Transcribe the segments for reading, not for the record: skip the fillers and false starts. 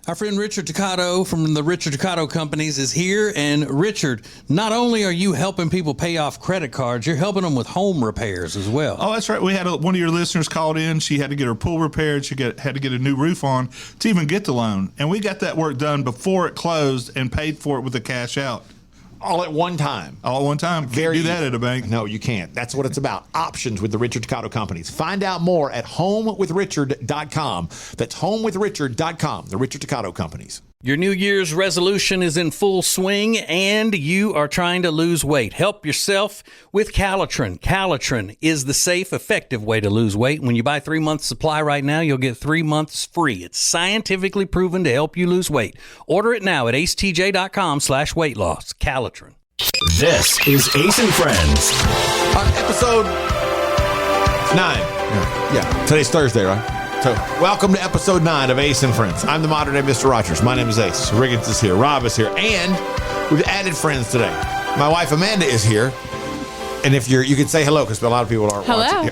Our friend Richard Toccato from the Richard Toccato Companies is here. And Richard, not only are you helping people pay off credit cards, you're helping them with home repairs as well. Oh, that's right. We had one of your listeners called in. She had to get her pool repaired. She had to get a new roof on to even get the loan. And we got that work done before it closed and paid for it with the cash out. All at one time. All at one time. Can't do that at a bank. No, you can't. That's what it's about. Options with the Richard Toccato Companies. Find out more at homewithrichard.com. That's homewithrichard.com. The Richard Toccato Companies. Your New Year's resolution is in full swing and you are trying to lose weight. Help yourself with Calitrin. Calitrin is the safe, effective way to lose weight. When you buy 3 months supply right now, you'll get 3 months free. It's scientifically proven to help you lose weight. Order it now at acetj.com/weight loss. Calitrin. This is Ace and Friends. On episode 9. Yeah. Today's Thursday, right? So, welcome to episode 9 of Ace and Friends. I'm the modern day Mr. Rogers. My name is Ace. Riggins is here. Rob is here. And we've added friends today. My wife Amanda is here. And if you can say hello because a lot of people aren't watching.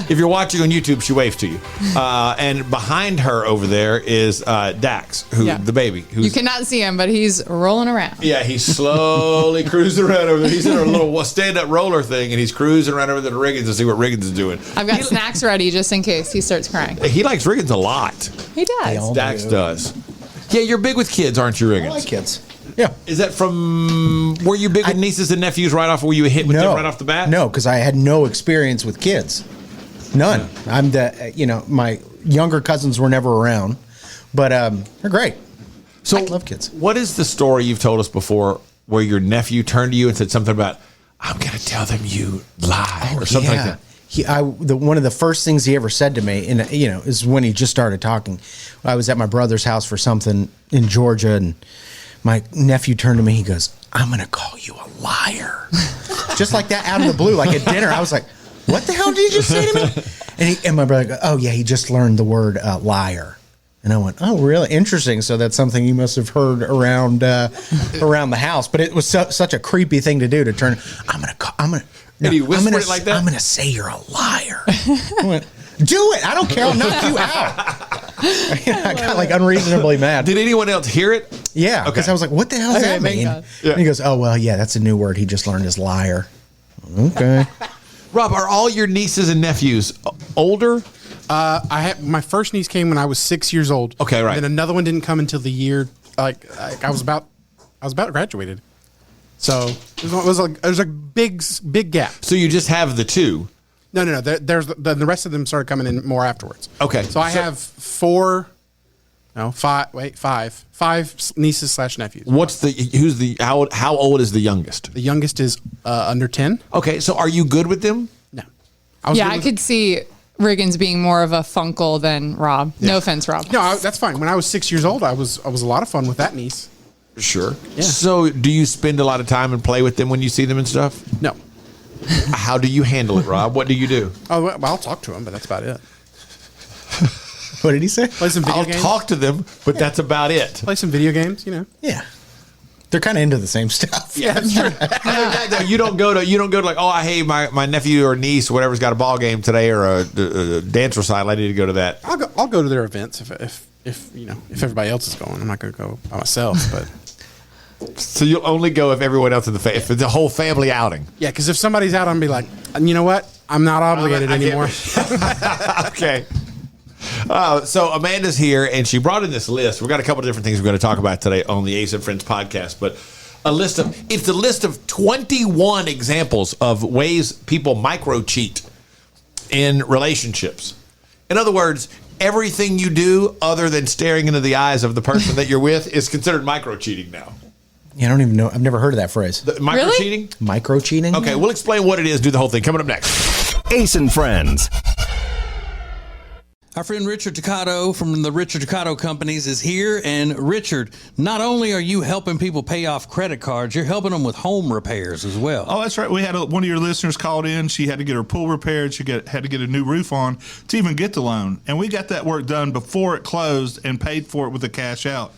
If you're watching on YouTube, she waves to you. And behind her over there is Dax, the baby. You cannot see him, but he's rolling around. Yeah, he's slowly cruising around over there. He's in a little stand-up roller thing, and he's cruising around over there to Riggins to see what Riggins is doing. I've got snacks ready just in case he starts crying. He likes Riggins a lot. He does. Dax does. Yeah, you're big with kids, aren't you, Riggins? I like kids. Yeah. Is that were you big with nieces and nephews right off? Were you hit with them right off the bat? No, because I had no experience with kids. None. I'm my younger cousins were never around, but they're great. So I love kids. What is the story you've told us before where your nephew turned to you and said something about, I'm going to tell them you lied or something like that? One of the first things he ever said to me, and is when he just started talking. I was at my brother's house for something in Georgia, and my nephew turned to me. He goes, "I'm going to call you a liar," just like that, out of the blue, like at dinner. I was like, "What the hell did you just say to me?" And my brother goes, "Oh yeah, he just learned the word liar." And I went, "Oh, really? Interesting. So that's something you must have heard around the house." But it was such a creepy thing to do, to turn. And he whispered it like that? I'm going to say you're a liar. I went, "Do it. I don't care. I'll knock you out." I got like unreasonably mad. Did anyone else hear it? Yeah. Because I was like, what the hell does that mean? Yeah. And he goes, "Oh, well, yeah, that's a new word. He just learned his liar." Okay. Rob, are all your nieces and nephews older? My first niece came when I was 6 years old. Okay, right. And then another one didn't come until the year I was about graduated. So it was a big gap. So you just have the two? No. There's the rest of them started coming in more afterwards. Okay. So I have five nieces / nephews. How old is the youngest? The youngest is under 10. Okay, so are you good with them? No. I could see Riggins being more of a funkle than Rob. Yeah. No offense, Rob. No, that's fine. When I was 6 years old, I was a lot of fun with that niece. Sure. Yeah. So do you spend a lot of time and play with them when you see them and stuff? No. How do you handle it, Rob? What do you do? Oh, well, I'll talk to them, but that's about it. What did he say? Play some video games. I'll talk to them, but that's about it. Play some video games, Yeah. They're kind of into the same stuff. Yeah, that's true. You don't go to like, oh, hey, my nephew or niece or whatever's got a ball game today or a dance recital. I need to go to that. I'll go to their events if everybody else is going. I'm not going to go by myself, but. So you'll only go if everyone else in if it's a whole family outing. Yeah, because if somebody's out, I'm be like, you know what? I'm not obligated anymore. Okay. So Amanda's here, and she brought in this list. We've got a couple of different things we're going to talk about today on the Ace and Friends podcast, but it's a list of 21 examples of ways people micro cheat in relationships. In other words, everything you do other than staring into the eyes of the person that you're with is considered micro cheating now. Yeah, I don't even know. I've never heard of that phrase. Micro cheating? Micro cheating? Okay, we'll explain what it is, do the whole thing. Coming up next. Ace and Friends. Our friend Richard Toccato from the Richard Toccato Companies is here. And Richard, not only are you helping people pay off credit cards, you're helping them with home repairs as well. Oh, that's right. We had one of your listeners called in. She had to get her pool repaired. She had to get a new roof on to even get the loan. And we got that work done before it closed and paid for it with the cash out.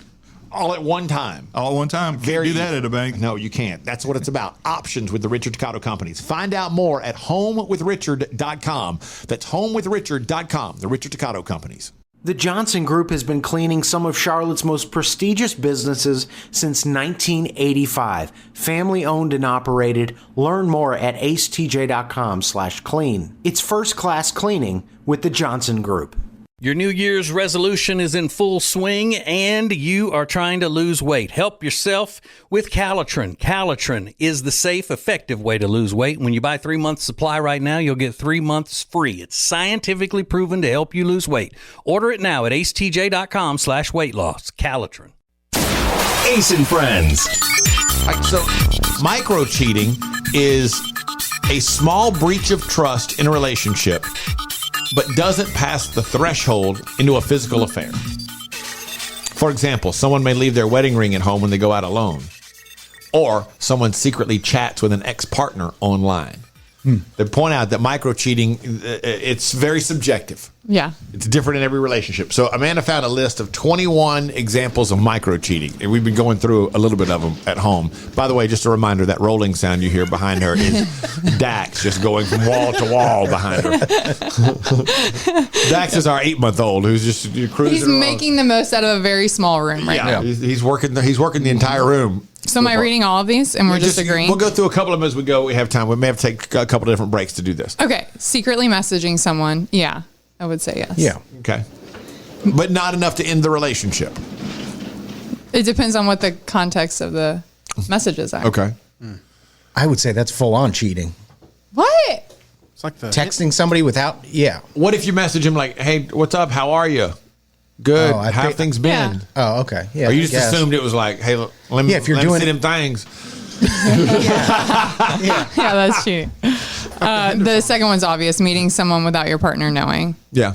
All at one time. All at one time. Can't do that at a bank. No, you can't. That's what it's about. Options with the Richard Toccato Companies. Find out more at homewithrichard.com. That's homewithrichard.com. The Richard Toccato Companies. The Johnson Group has been cleaning some of Charlotte's most prestigious businesses since 1985. Family owned and operated. Learn more at acetj.com/clean. It's first class cleaning with the Johnson Group. Your New Year's resolution is in full swing and you are trying to lose weight. Help yourself with Calitrin. Calitrin is the safe, effective way to lose weight. When you buy 3 months supply right now, you'll get 3 months free. It's scientifically proven to help you lose weight. Order it now at acetj.com/weight loss. Calitrin. Ace and Friends. So, micro cheating is a small breach of trust in a relationship, but doesn't pass the threshold into a physical affair. For example, someone may leave their wedding ring at home when they go out alone, or someone secretly chats with an ex-partner online. They point out that micro cheating, it's very subjective. Yeah. It's different in every relationship. So Amanda found a list of 21 examples of micro cheating, and we've been going through a little bit of them at home. By the way, just a reminder, that rolling sound you hear behind her is Dax just going from wall to wall behind her. Dax is our 8-month-old who's just cruising He's around. making the most out of a very small room right now. He's working the entire room. So am I reading all of these and we're just agreeing? We'll go through a couple of them as we go. We have time. We may have to take a couple of different breaks to do this. Okay. Secretly messaging someone. Yeah. I would say yes. Yeah. Okay. But not enough to end the relationship. It depends on what the context of the messages are. Okay. I would say that's full on cheating. What? It's like the Texting somebody without, yeah. What if you message him like, "Hey, what's up? How are you? Good. Oh, I How have think- things been?" Yeah. Oh, okay. Yeah. Or you I just guess. assumed it was like, "Hey, let me, Yeah, if you're let me doing see it- them things." Yeah, that's cheating. The second one's obvious, meeting someone without your partner knowing. Yeah.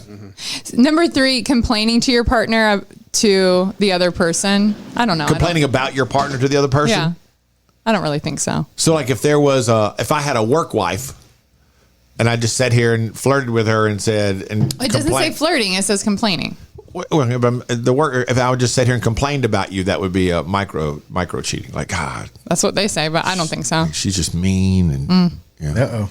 Number 3, complaining to your partner to the other person. I don't know. Complaining about your partner to the other person. Yeah. I don't really think so. So, like, if I had a work wife, and I just sat here and flirted with her and said, It doesn't say flirting, it says complaining. If I would just sit here and complained about you, that would be a micro cheating. Like, God, That's what they say, but I don't think so. she's just mean and yeah. Uh-oh.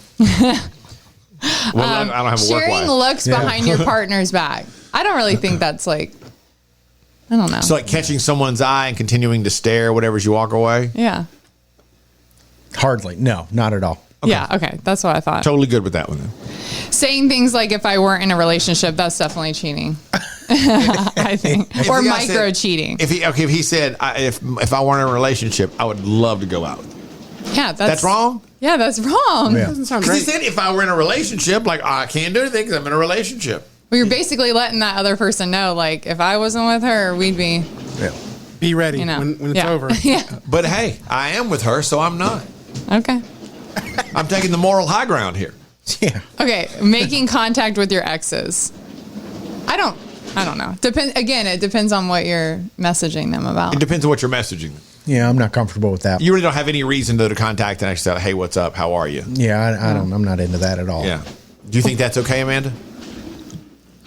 Well, I don't have a work Sharing wife. looks behind your partner's back. I don't really think that's like, I don't know. So, like catching someone's eye and continuing to stare, whatever, as you walk away. Yeah. Hardly. No, not at all. Yeah. Okay. That's what I thought. Totally good with that one. Then. Saying things like, if I weren't in a relationship, that's definitely cheating. I think. Or the guy micro said- cheating. If he said, if I weren't in a relationship, I would love to go out. Yeah. That's wrong. Yeah. That's wrong. Yeah. doesn't sound Because he great. said if I were in a relationship, like, I can't do anything because I'm in a relationship. Well, you're basically letting that other person know, like, if I wasn't with her, we'd be, Yeah. Be ready you know. when it's yeah. over. Yeah. But hey, I am with her, so I'm not. Okay. I'm taking the moral high ground here. Yeah. Okay. Making contact with your exes. I don't know. It depends on what you're messaging them about. It depends on what you're messaging. Yeah, I'm not comfortable with that. You really don't have any reason to contact and actually say, "Hey, what's up? How are you?" Yeah, I don't. I'm not into that at all. Yeah. Do you think that's okay, Amanda?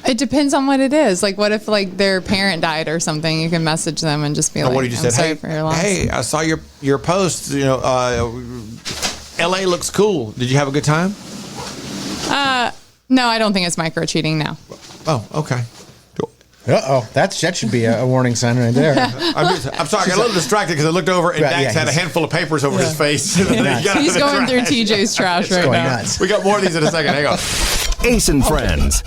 It depends on what it is. Like, what if like their parent died or something? You can message them and just be Or like, what you just "I'm said? sorry Hey, for your loss." hey, I saw your post. You know, LA looks cool. Did you have a good time? No, I don't think it's micro cheating. No. Oh, okay. Uh-oh. That should be a warning sign right there. I'm sorry, I got a little distracted because I looked over and Right, Dax yeah, had a he's- handful of papers over his face. And then he got out He's of the going through trash. TJ's trash right Going now. nuts. We got more of these in a second. Hang on. Ace and Friends.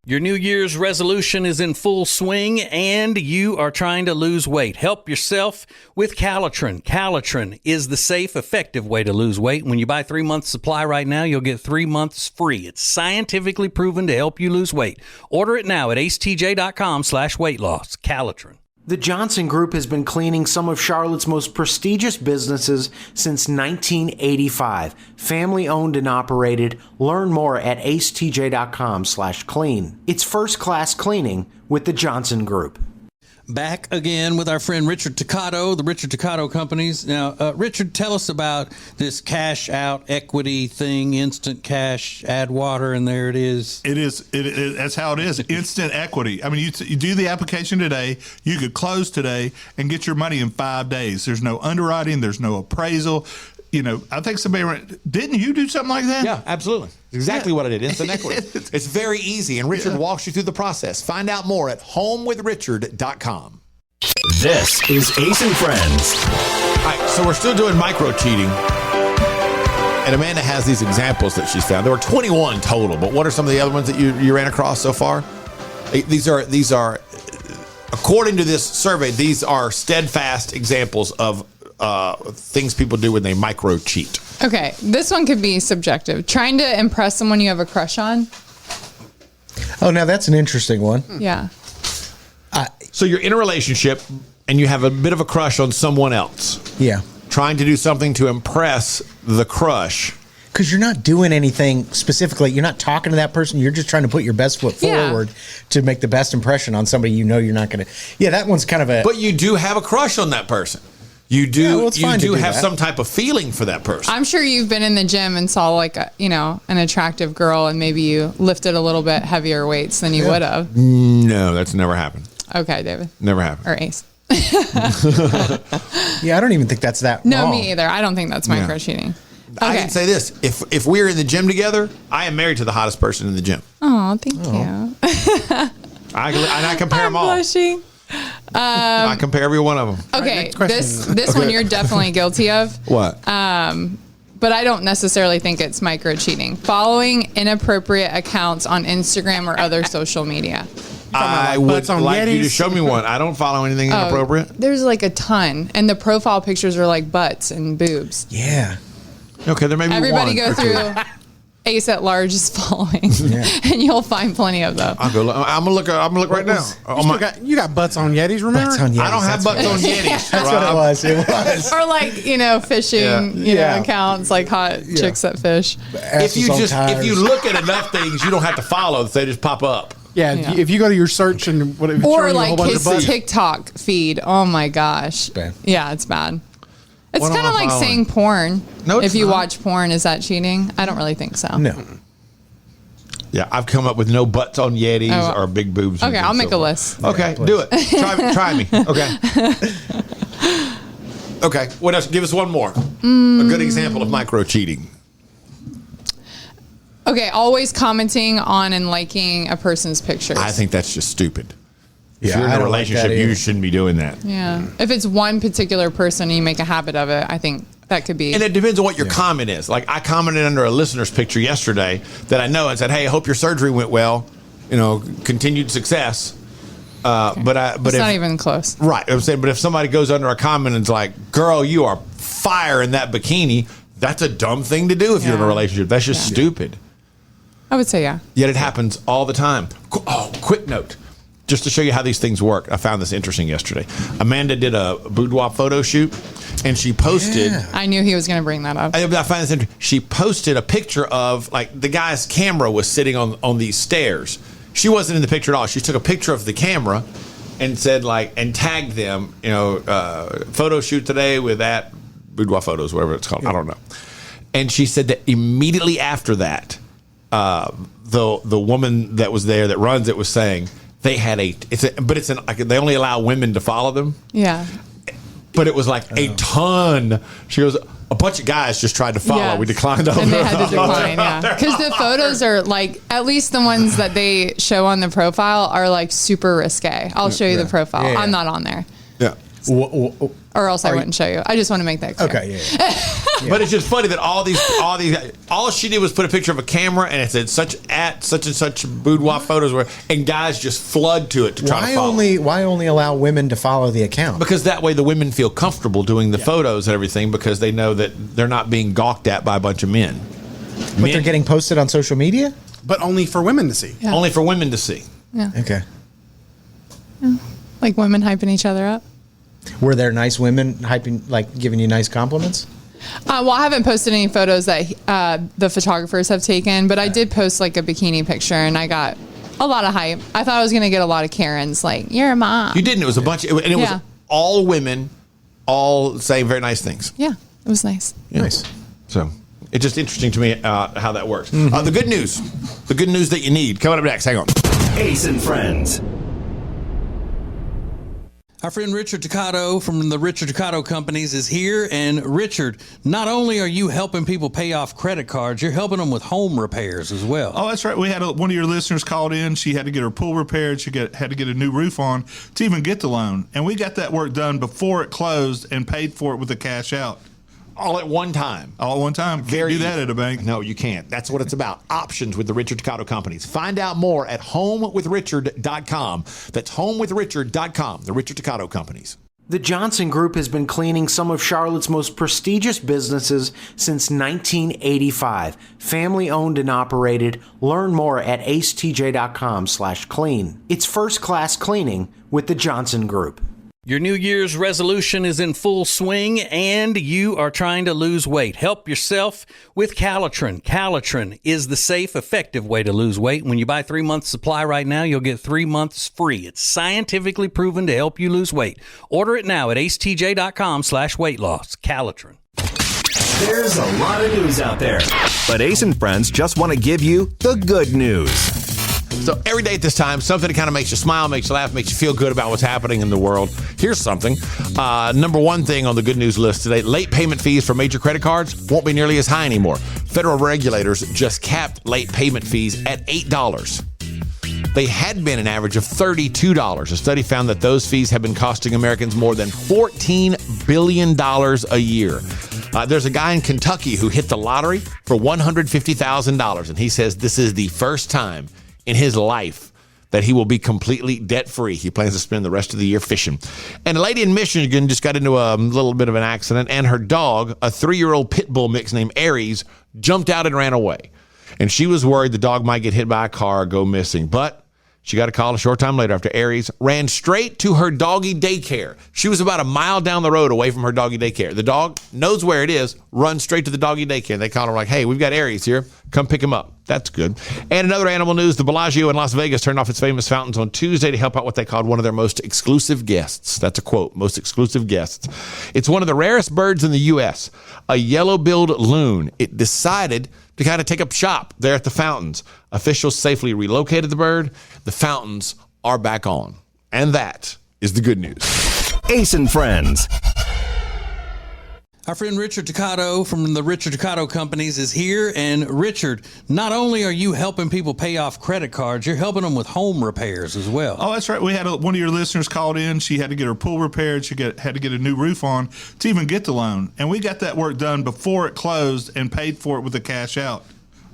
Your New Year's resolution is in full swing and you are trying to lose weight. Help yourself with Calitrin. Calitrin is the safe, effective way to lose weight. When you buy 3 months supply right now, you'll get 3 months free. It's scientifically proven to help you lose weight. Order it now at acetj.com/weight loss. Calitrin. The Johnson Group has been cleaning some of Charlotte's most prestigious businesses since 1985. Family owned and operated. Learn more at acetj.com/clean. It's first class cleaning with the Johnson Group. Back again with our friend Richard Toccato, the Richard Toccato Companies. Now, Richard, tell us about this cash out equity thing, instant cash, add water, and there it is. That's how it is. Instant equity. I mean, you do the application today, you could close today and get your money in 5 days. There's no underwriting. There's no appraisal. You know, I think didn't you do something like that? Yeah, absolutely. Exactly what I did. Instant equity. It's very easy, and Richard walks you through the process. Find out more at homewithrichard.com. This is Ace and Friends. All right, so we're still doing micro cheating. And Amanda has these examples that she's found. There were 21 total, but what are some of the other ones that you ran across so far? These are, according to this survey, these are steadfast examples of things people do when they micro cheat. Okay, this one could be subjective. Trying to impress someone you have a crush on. Oh, now that's an interesting one. Yeah. So you're in a relationship and you have a bit of a crush on someone else. Yeah. Trying to do something to impress the crush. Because you're not doing anything specifically. You're not talking to that person. You're just trying to put your best foot Yeah. forward to make the best impression on somebody you know you're not going to. Yeah, that one's kind of a. But you do have a crush on that person. You do. Yeah, well, it's you fine to do do have that. some type of feeling for that person. I'm sure you've been in the gym and saw like an attractive girl, and maybe you lifted a little bit heavier weights than you would have. No, that's never happened. Okay, David. Never happened. Or Ace. Yeah, I don't even think that's that No, wrong. me either. I don't think that's micro cheating. I Okay. can say this: if we're in the gym together, I am married to the hottest person in the gym. Oh, thank you. I compare them all. Blushing. I compare every one of them. Okay, next question. this one you're definitely guilty of. What? But I don't necessarily think it's micro cheating. Following inappropriate accounts on Instagram or other social media. I like would butts on like you to Yetis? show me one. I don't follow anything inappropriate. There's like a ton, and the profile pictures are like butts and boobs. Yeah. Okay, there may be Everybody one go or two. through Ace at Large is following, and you'll find plenty of them. I'll go. I'm gonna look. I'm gonna look right now. You got butts on Yetis, remember? Butts on Yetis. I don't have butts on Yetis. That's what it was. It was. Or like fishing Yeah. accounts like hot chicks that fish. If you look at enough things, you don't have to follow. They just pop up. Yeah, Yeah. if you go to your search and what, if it's Or showing you a whole like bunch of his butts. TikTok feed. Oh my gosh. bad. Yeah, it's bad. It's What am kind of I like following? saying porn. No, it's if you not. watch porn, is that cheating? I don't really think so. No. Yeah, I've come up with no butts on Yetis Oh. or big boobs. Okay, I'll make a list. list. Okay, do it. Try me. Okay. Okay. What else? Give us one more. A good example of micro cheating. Okay, always commenting on and liking a person's pictures. I think that's just stupid. If Yeah, you're in I a don't like that relationship, you either. shouldn't be doing that. Yeah. If it's one particular person and you make a habit of it, I think that could be. And it depends on what your comment is. Like I commented under a listener's picture yesterday that I know and said, "Hey, I hope your surgery went well. Continued success." But it's if, not even close. right. I'm saying, but if somebody goes under a comment and is like, "Girl, you are fire in that bikini," that's a dumb thing to do if you're in a Yeah. relationship. That's just stupid. I would say yeah. Yet it happens all the time. Oh, quick note. Just to show you how these things work, I found this interesting yesterday. Amanda did a boudoir photo shoot, and she posted. Yeah. I knew he was going to bring that up. I find this interesting. She posted a picture of like the guy's camera was sitting on these stairs. She wasn't in the picture at all. She took a picture of the camera and said and tagged them. Photo shoot today with that boudoir photos, whatever it's called. I don't know. And she said that immediately after that, the woman that was there that runs it was saying they had they only allow women to follow them. Yeah. But it was like a ton. She goes, a bunch of guys just tried to follow. Yes. We declined all And they those. had to decline, yeah. Because the photos are like, at least the ones that they show on the profile are like super risque. I'll show you the profile. Yeah, yeah. I'm not on there. Yeah. Or else I wouldn't show you. I just want to make that clear. Okay, yeah. But it's just funny that all she did was put a picture of a camera and it said such and such boudoir photos and guys just flood to it to try to follow. Why only allow women to follow the account? Because that way the women feel comfortable doing the photos and everything because they know that they're not being gawked at by a bunch of men. But they're getting posted on social media? but only for women to see. Yeah. Only for women to see. Yeah. Okay. Like women hyping each other up. Were there nice women hyping, like giving you nice compliments? Well, I haven't posted any photos that the photographers have taken, but I did post like a bikini picture and I got a lot of hype. I thought I was going to get a lot of Karens like, you're a mom. You didn't. It was a bunch and it Yeah. was all women, all saying very nice things. Yeah, it was nice. Yeah. Nice. So it's just interesting to me how that works. The good news that you need coming up next. Hang on. Ace and Friends. Our friend Richard Ducato from the Richard Ducato Companies is here. And Richard, not only are you helping people pay off credit cards, you're helping them with home repairs as well. Oh, that's right. We had one of your listeners called in. She had to get her pool repaired. She had to get a new roof on to even get the loan. And we got that work done before it closed and paid for it with the cash out. All at one time. All at one time. Can't do that at a bank. No, you can't. That's what it's about. Options with the Richard Ducato Companies. Find out more at homewithrichard.com. That's homewithrichard.com. The Richard Ducato Companies. The Johnson Group has been cleaning some of Charlotte's most prestigious businesses since 1985. Family owned and operated. Learn more at acetj.com/clean. It's first class cleaning with the Johnson Group. Your New Year's resolution is in full swing and you are trying to lose weight. Help yourself with Calitrin. Calitrin is the safe, effective way to lose weight. When you buy 3 months supply right now, you'll get 3 months free. It's scientifically proven to help you lose weight. Order it now at acetj.com/weight loss. Calitrin. There's a lot of news out there, but Ace and Friends just want to give you the good news. So every day at this time, something that kind of makes you smile, makes you laugh, makes you feel good about what's happening in the world. Here's something. Number one thing on the good news list today, late payment fees for major credit cards won't be nearly as high anymore. Federal regulators just capped late payment fees at $8. They had been an average of $32. A study found that those fees have been costing Americans more than $14 billion a year. There's a guy in Kentucky who hit the lottery for $150,000, and he says this is the first time in his life that he will be completely debt-free. He plans to spend the rest of the year fishing. And a lady in Michigan just got into a little bit of an accident, and her dog, a 3-year-old pit bull mix named Aries, jumped out and ran away. And she was worried the dog might get hit by a car or go missing. But she got a call a short time later after Aries ran straight to her doggy daycare. She was about a mile down the road away from her doggy daycare. The dog knows where it is, runs straight to the doggy daycare. They call her like, hey, we've got Aries here. Come pick him up. That's good. And another animal news, the Bellagio in Las Vegas turned off its famous fountains on Tuesday to help out what they called one of their most exclusive guests. That's a quote, most exclusive guests. It's one of the rarest birds in the U.S., a yellow-billed loon. It decided to kind of take up shop there at the fountains. Officials safely relocated the bird. The fountains are back on. And that is the good news. Ace and Friends. Our friend Richard Ducato from the Richard Ducato Companies is here. And Richard, not only are you helping people pay off credit cards, you're helping them with home repairs as well. Oh, that's right. We had one of your listeners called in. She had to get her pool repaired. She had to get a new roof on to even get the loan. And we got that work done before it closed and paid for it with the cash out.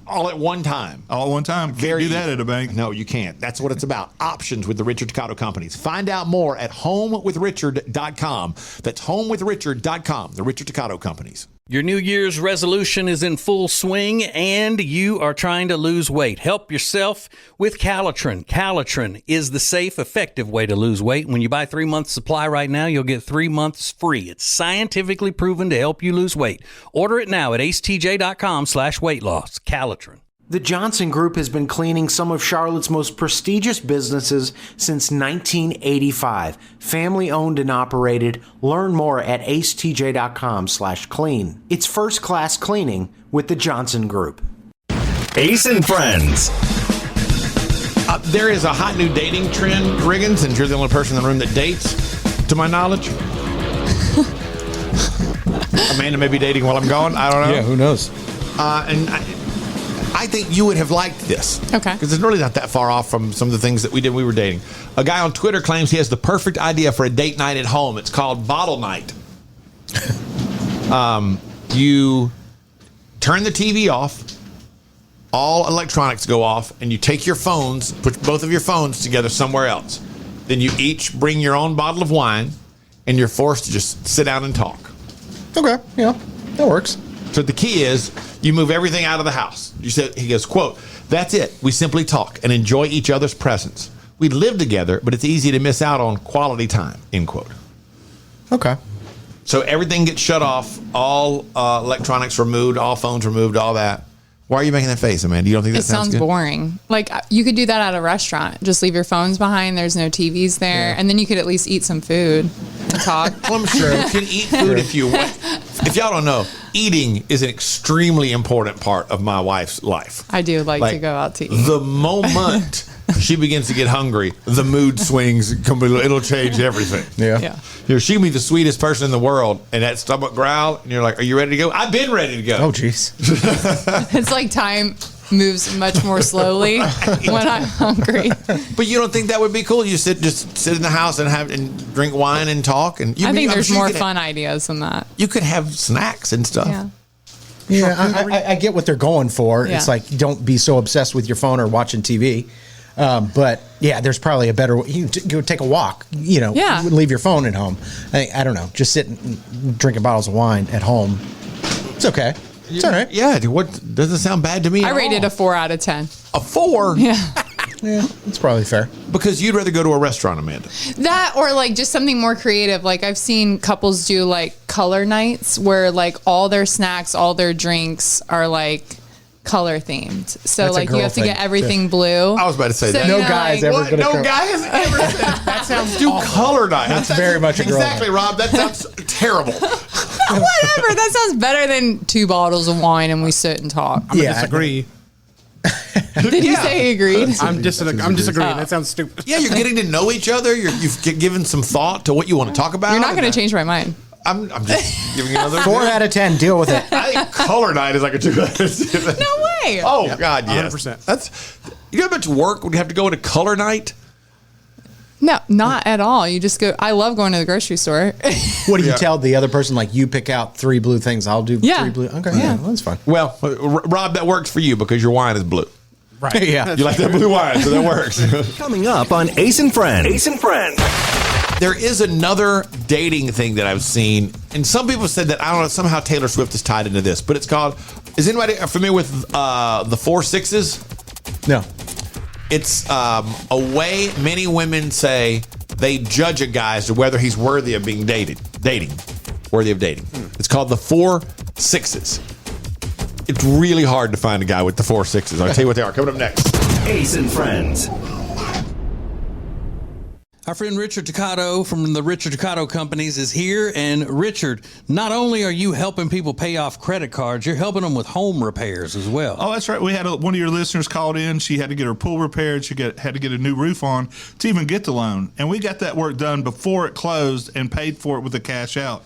All at one time. All at one time. Can't do that at a bank. No, you can't. That's what it's about. Options with the Richard Ducato Companies. Find out more at homewithrichard.com. That's homewithrichard.com. The Richard Ducato Companies. Your New Year's resolution is in full swing and you are trying to lose weight. Help yourself with Calitrin. Calitrin is the safe, effective way to lose weight. When you buy 3 months supply right now, you'll get 3 months free. It's scientifically proven to help you lose weight. Order it now at acetj.com/weight loss. Calitrin. The Johnson Group has been cleaning some of Charlotte's most prestigious businesses since 1985. Family owned and operated. Learn more at acetj.com/clean. It's first class cleaning with the Johnson Group. Ace and Friends. There is a hot new dating trend, Riggins, and you're the only person in the room that dates, to my knowledge. Amanda may be dating while I'm gone. I don't know. Yeah, who knows? And I think you would have liked this. Okay. Because it's really not that far off from some of the things that we did when we were dating. A guy on Twitter claims he has the perfect idea for a date night at home. It's called Bottle Night. You turn the TV off, all electronics go off, and you take your phones, put both of your phones together somewhere else. Then you each bring your own bottle of wine, and you're forced to just sit down and talk. Okay, yeah, that works. So the key is you move everything out of the house. You said, he goes, quote, "That's it. We simply talk and enjoy each other's presence. We live together, but it's easy to miss out on quality time," end quote. Okay. So everything gets shut off, all electronics removed, all phones removed, all that. Why are you making that face, Amanda? You don't think that It sounds good? boring. Like you could do that at a restaurant. Just leave your phones behind. There's no TVs there, and then you could at least eat some food and talk. Well, I'm sure you can eat food if you want. if y'all don't know, eating is an extremely important part of my wife's life. I do like to go out to eat. The moment she begins to get hungry, the mood swings completely. It'll change everything. Yeah. She can be the sweetest person in the world, and that stomach growl, and you're like, "Are you ready to go?" I've been ready to go. Oh, jeez. It's like time moves much more slowly when I'm hungry. But you don't think that would be cool? You just sit in the house and drink wine and talk, and I think there's more fun ideas than that. You could have snacks and stuff. Yeah. Yeah, I get what they're going for. Yeah. It's like, don't be so obsessed with your phone or watching TV. But yeah, there's probably a better way. You can go take a walk, Yeah. leave your phone at home. I don't know, just sit and drinking bottles of wine at home. It's okay. It's all right. Yeah, what doesn't sound bad to me. I at rated all. a 4 out of 10. a 4. Yeah. Yeah, it's probably fair. Because you'd rather go to a restaurant, Amanda. That or like just something more creative. Like I've seen couples do like color nights where like all their snacks, all their drinks are like color themed. So That's a like you girl have to thing, get everything too. blue. I was about to say that. No you know, guy's like, ever gonna No come. guy has ever said that. Sounds do color night. That's very much a girl exactly, night. Rob. That sounds terrible. Whatever. That sounds better than 2 bottles of wine and we sit and talk. I'm gonna Yeah. disagree. Did you say he agreed? I'm disagreeing. That sounds stupid. Yeah, you're getting to know each other. You've given some thought to what you want to talk about. You're not going to change my mind. I'm just giving you another 4 out of 10. Deal with it. I think color night is like a 2 out of 10. No way. Oh God, yes. 100%. That's you know how much work would you have to go into color night? No, not at all. You just go. I love going to the grocery store. What do you tell the other person? Like, you pick out 3 blue things. I'll do 3 blue. Okay, yeah, well, that's fine. Well, Rob, that works for you because your wine is blue. Right. Yeah. You like that blue wine, so that works. Coming up on Ace and Friends. Ace and Friends. There is another dating thing that I've seen, and some people said that, I don't know, somehow Taylor Swift is tied into this, but it's called, is anybody familiar with the 4 sixes? No. It's a way many women say they judge a guy as to whether he's worthy of being dating. Worthy of dating. It's called the 4 sixes. It's really hard to find a guy with the 4 sixes. I'll tell you what they are. Coming up next. Ace and Friends. Our friend Richard Ducato from the Richard Ducato Companies is here. And Richard, not only are you helping people pay off credit cards, you're helping them with home repairs as well. Oh, that's right. We had one of your listeners called in. She had to get her pool repaired. She had to get a new roof on to even get the loan. And we got that work done before it closed and paid for it with the cash out.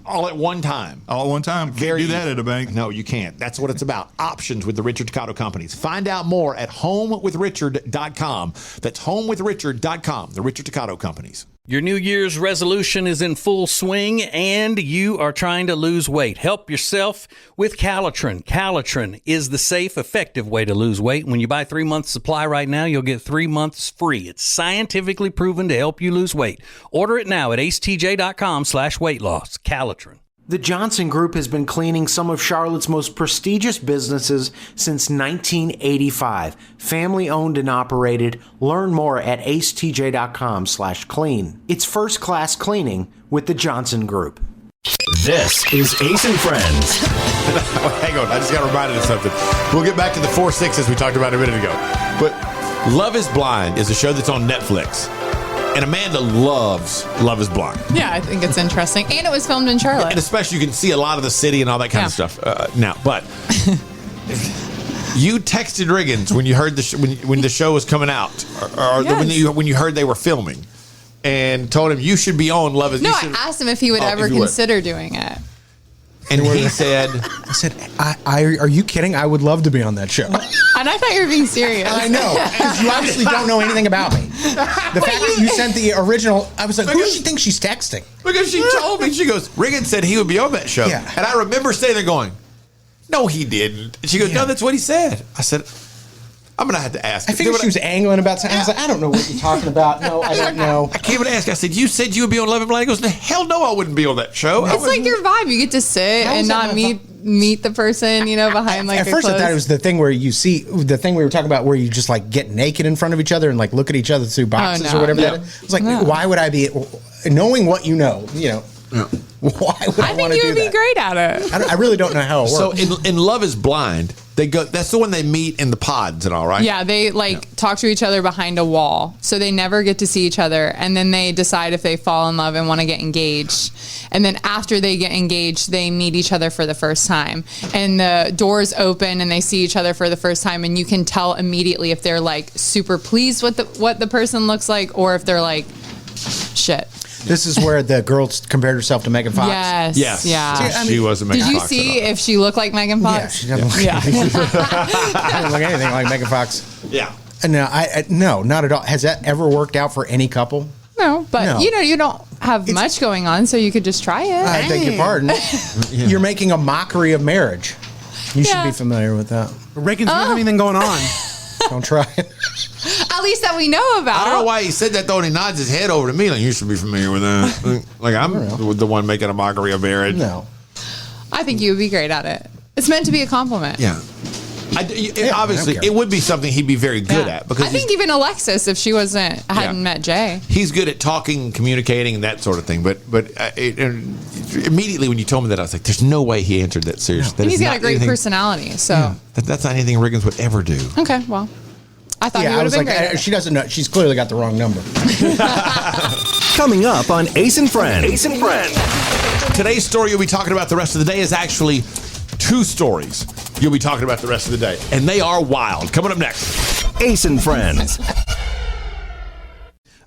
All at one time. All at one time. Can't do that at a bank. No, you can't. That's what it's about. Options with the Richard Ducato Companies. Find out more at homewithrichard.com. That's homewithrichard.com. The Richard Ducato Companies. Your New Year's resolution is in full swing and you are trying to lose weight. Help yourself with Calitrin. Calitrin is the safe, effective way to lose weight. When you buy 3 months supply right now, you'll get 3 months free. It's scientifically proven to help you lose weight. Order it now at acetj.com/weight loss. Calitrin. The Johnson Group has been cleaning some of Charlotte's most prestigious businesses since 1985. Family owned and operated. Learn more at acetj.com/clean. It's first class cleaning with the Johnson Group. This is Ace and Friends. Hang on, I just got reminded of something. We'll get back to the 4 sixes we talked about a minute ago. But Love is Blind is a show that's on Netflix. And Amanda loves Love is Blind. Yeah, I think it's interesting. And it was filmed in Charlotte. And especially you can see a lot of the city and all that kind of stuff now. But you texted Riggins when you heard when the show was coming out, or Yes. when you heard they were filming, and told him you should be on Love is. No, you I should- asked him if he would Oh, ever if he would. consider doing it. and he said, I said, are you kidding? I would love to be on that show. And I thought you were being serious. I know, because you obviously don't know anything about me. The fact that you sent the original, I was like, who does she think she's texting? because she told me, she goes, Riggins said he would be on that show, Yeah. and I remember sitting there going, no, he didn't. And she goes, no, that's what he said. I said, I'm gonna have to ask. I figured she was angling about something. I was like, I don't know what you're talking about. No, I don't know. I came and asked. I said, "You said you would be on Love and Blind." He goes, "The hell no, I wouldn't be on that show." I It's wouldn't." like your vibe. You get to sit How is and that not my meet the person, behind like At a first, I thought closed- it was the thing where you see the thing we were talking about, where you just like get naked in front of each other and like look at each other through boxes no. or whatever. No. That is. I was like, why would I be knowing what you know? Why would I, I want think to you do would be that? great at it. I really don't know how it works. So in Love is Blind, They go. That's the one they meet in the pods and all, right? Yeah, they talk to each other behind a wall. So they never get to see each other. And then they decide if they fall in love and want to get engaged. And then after they get engaged, they meet each other for the first time. And the doors open and they see each other for the first time. And you can tell immediately if they're like super pleased with what the person looks like or if they're like, shit. This is where the girl compared herself to Megan Fox. Yes. Yeah. She wasn't Megan Did you Fox see if she looked like Megan Fox? Yeah, she doesn't look, she doesn't look anything like Megan Fox. Yeah. No, not at all. Has that ever worked out for any couple? No, but No. you don't have much going on, so you could just try it. I beg your pardon. You're making a mockery of marriage. You should Yeah. be familiar with that. Reagan's not have anything going on. Don't try it. At least that we know about. I don't know why he said that though, and he nods his head over to me like you should be familiar with that. Like I'm the one making a mockery of marriage. No. I think you would be great at it. It's meant to be a compliment. Yeah. Obviously, I don't care. it would be something he'd be very good Yeah. at because I think even Alexis, if she hadn't met Jay. he's good at talking, communicating, and that sort of thing. But immediately when you told me that, I was like, "There's no way he answered that seriously." That And is he's got not a great anything- personality. So That's not anything Riggins would ever do. okay, well, I thought he Yeah, would I have was been like, great. at it. she doesn't know. She's clearly got the wrong number. Coming up on Ace and Friends. Ace and Friends. Today's story you'll be talking about the rest of the day is actually two stories you'll be talking about the rest of the day, and they are wild. Coming up next. Ace and Friends.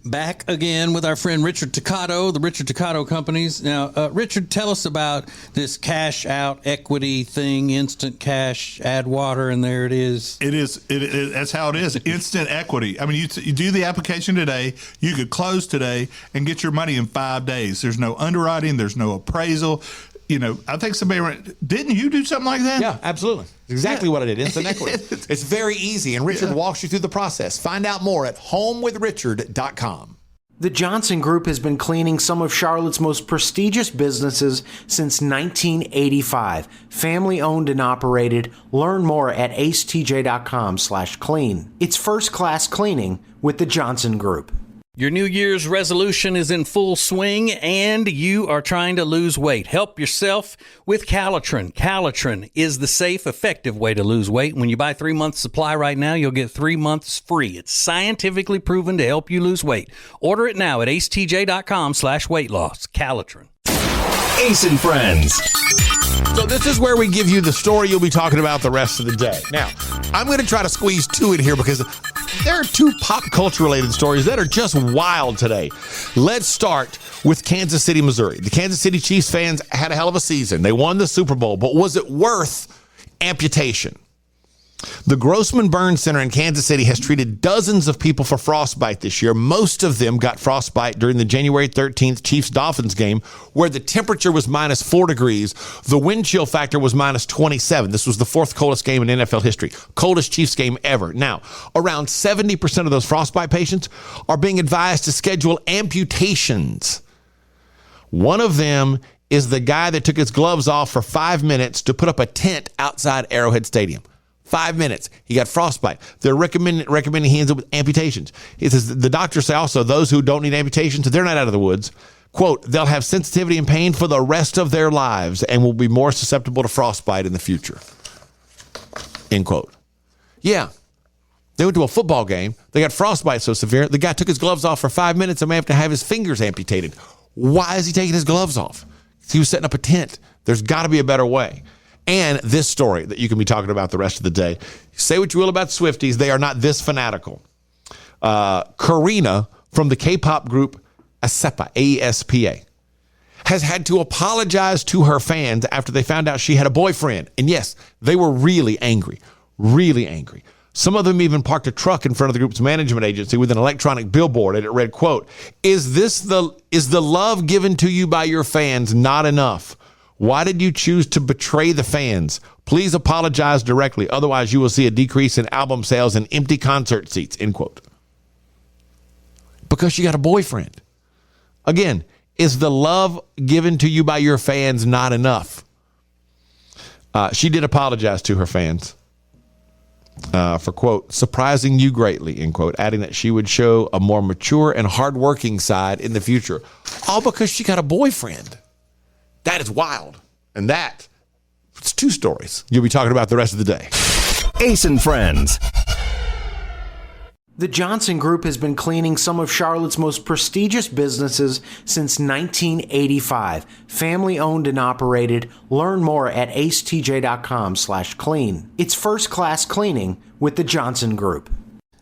Back again with our friend Richard Toccato, the Richard Toccato Companies. Now, Richard, tell us about this cash out equity thing, instant cash, add water, and there it is. It is. That's how it is. Instant equity. I mean, you do the application today. You could close today and get your money in 5 days. There's no underwriting. There's no appraisal. You know, I think didn't you do something like that? Yeah, absolutely. Exactly what I did. Instant equity. It's very easy, and Richard walks you through the process. Find out more at homewithrichard.com. The Johnson Group has been cleaning some of Charlotte's most prestigious businesses since 1985. Family owned and operated. Learn more at acetj.com/clean. It's first class cleaning with the Johnson Group. Your New Year's resolution is in full swing and you are trying to lose weight. Help yourself with Calitrin. Calitrin is the safe, effective way to lose weight. When you buy 3 months supply right now, you'll get 3 months free. It's scientifically proven to help you lose weight. Order it now at acetj.com/weight loss. Calitrin. Ace and Friends. So this is where we give you the story you'll be talking about the rest of the day. Now, I'm going to try to squeeze two in here because there are two pop culture related stories that are just wild today. Let's start with Kansas City, Missouri. The Kansas City Chiefs fans had a hell of a season. They won the Super Bowl, but was it worth amputation? The Grossman Burn Center in Kansas City has treated dozens of people for frostbite this year. Most of them got frostbite during the January 13th Chiefs-Dolphins game, where the temperature was minus 4 degrees. The wind chill factor was minus 27. This was the fourth coldest game in NFL history. Coldest Chiefs game ever. Now, around 70% of those frostbite patients are being advised to schedule amputations. One of them is the guy that took his gloves off for 5 minutes to put up a tent outside Arrowhead Stadium. 5 minutes. He got frostbite. They're recommending he ends up with amputations. He says the doctors say also those who don't need amputations, they're not out of the woods. Quote, they'll have sensitivity and pain for the rest of their lives and will be more susceptible to frostbite in the future. End quote. Yeah. They went to a football game. They got frostbite so severe, the guy took his gloves off for 5 minutes and may have to have his fingers amputated. Why is he taking his gloves off? He was setting up a tent. There's got to be a better way. And this story that you can be talking about the rest of the day. Say what you will about Swifties, they are not this fanatical. Karina from the K-pop group Aespa, A-E-S-P-A, has had to apologize to her fans after they found out she had a boyfriend. And yes, they were really angry, really angry. Some of them even parked a truck in front of the group's management agency with an electronic billboard, and it read, quote, is the love given to you by your fans not enough? Why did you choose to betray the fans? Please apologize directly. Otherwise, you will see a decrease in album sales and empty concert seats, end quote. Because you got a boyfriend. Again, is the love given to you by your fans not enough? She did apologize to her fans for, quote, surprising you greatly, end quote, adding that she would show a more mature and hardworking side in the future. All because she got a boyfriend. That is wild. And it's two stories you'll be talking about the rest of the day. Ace and Friends. The Johnson Group has been cleaning some of Charlotte's most prestigious businesses since 1985. Family owned and operated. Learn more at acetj.com/clean. It's first class cleaning with the Johnson Group.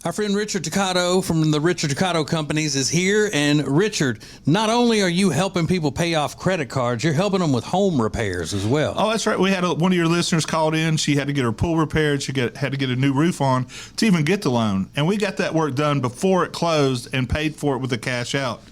Our friend Richard Toccato from the Richard Toccato Companies is here. And Richard, not only are you helping people pay off credit cards, you're helping them with home repairs as well. Oh, that's right. We had one of your listeners called in. She had to get her pool repaired. She had to get a new roof on to even get the loan. And we got that work done before it closed and paid for it with the cash out.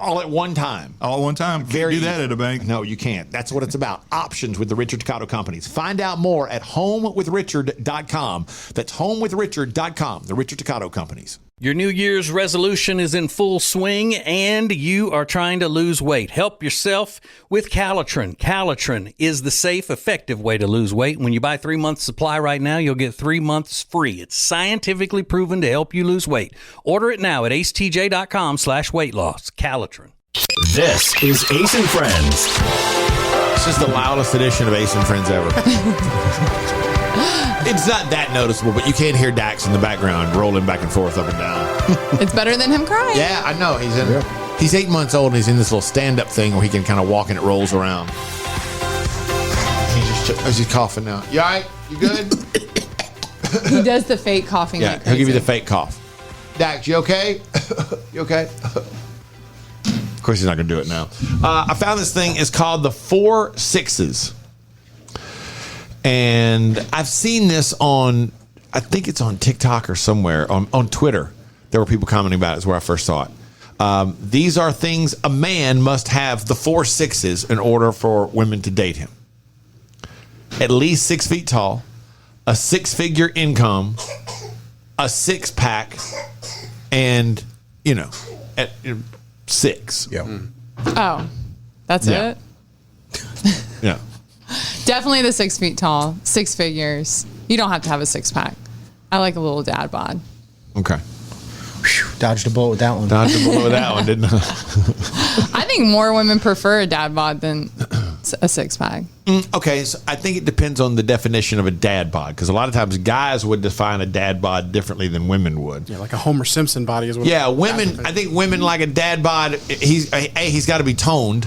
All at one time. All at one time. Can't do that at a bank. No, you can't. That's what it's about. Options with the Richard Toccato Companies. Find out more at homewithrichard.com. That's homewithrichard.com. The Richard Toccato Companies. Your New Year's resolution is in full swing and you are trying to lose weight. Help yourself with Calitrin. Calitrin is the safe, effective way to lose weight. When you buy 3 months supply right now, you'll get 3 months free. It's scientifically proven to help you lose weight. Order it now at acetj.com/weight loss. Calitrin. This is Ace and Friends. This is the loudest edition of Ace and Friends ever. It's not that noticeable, but you can't hear Dax in the background rolling back and forth up and down. It's better than him crying. Yeah, I know. He's 8 months old and he's in this little stand-up thing where he can kind of walk and it rolls around. He's coughing now. You all right? You good? He does the fake coughing. Yeah, like he'll give you the crazy. fake cough. Dax, you okay? You okay? Of course, he's not going to do it now. I found this thing. It's called the 4 6s. And I've seen this on, I think it's on TikTok or somewhere, on Twitter. There were people commenting about it. Is where I first saw it. These are things a man must have the 4 6s in order for women to date him. At least 6 feet tall, a 6-figure income, a 6-pack, and, at 6. Yeah. Oh, that's Yeah. it? Yeah. Definitely the 6 feet tall, 6 figures. You don't have to have a 6-pack. I like a little dad bod. Okay. Dodged a bullet with that one. Dodged a bullet with that one, didn't I? I think more women prefer a dad bod than a 6-pack. Okay, so I think it depends on the definition of a dad bod, because a lot of times guys would define a dad bod differently than women would. Yeah, like a Homer Simpson body is what. Yeah, women. I think women like a dad bod. He's got to be toned.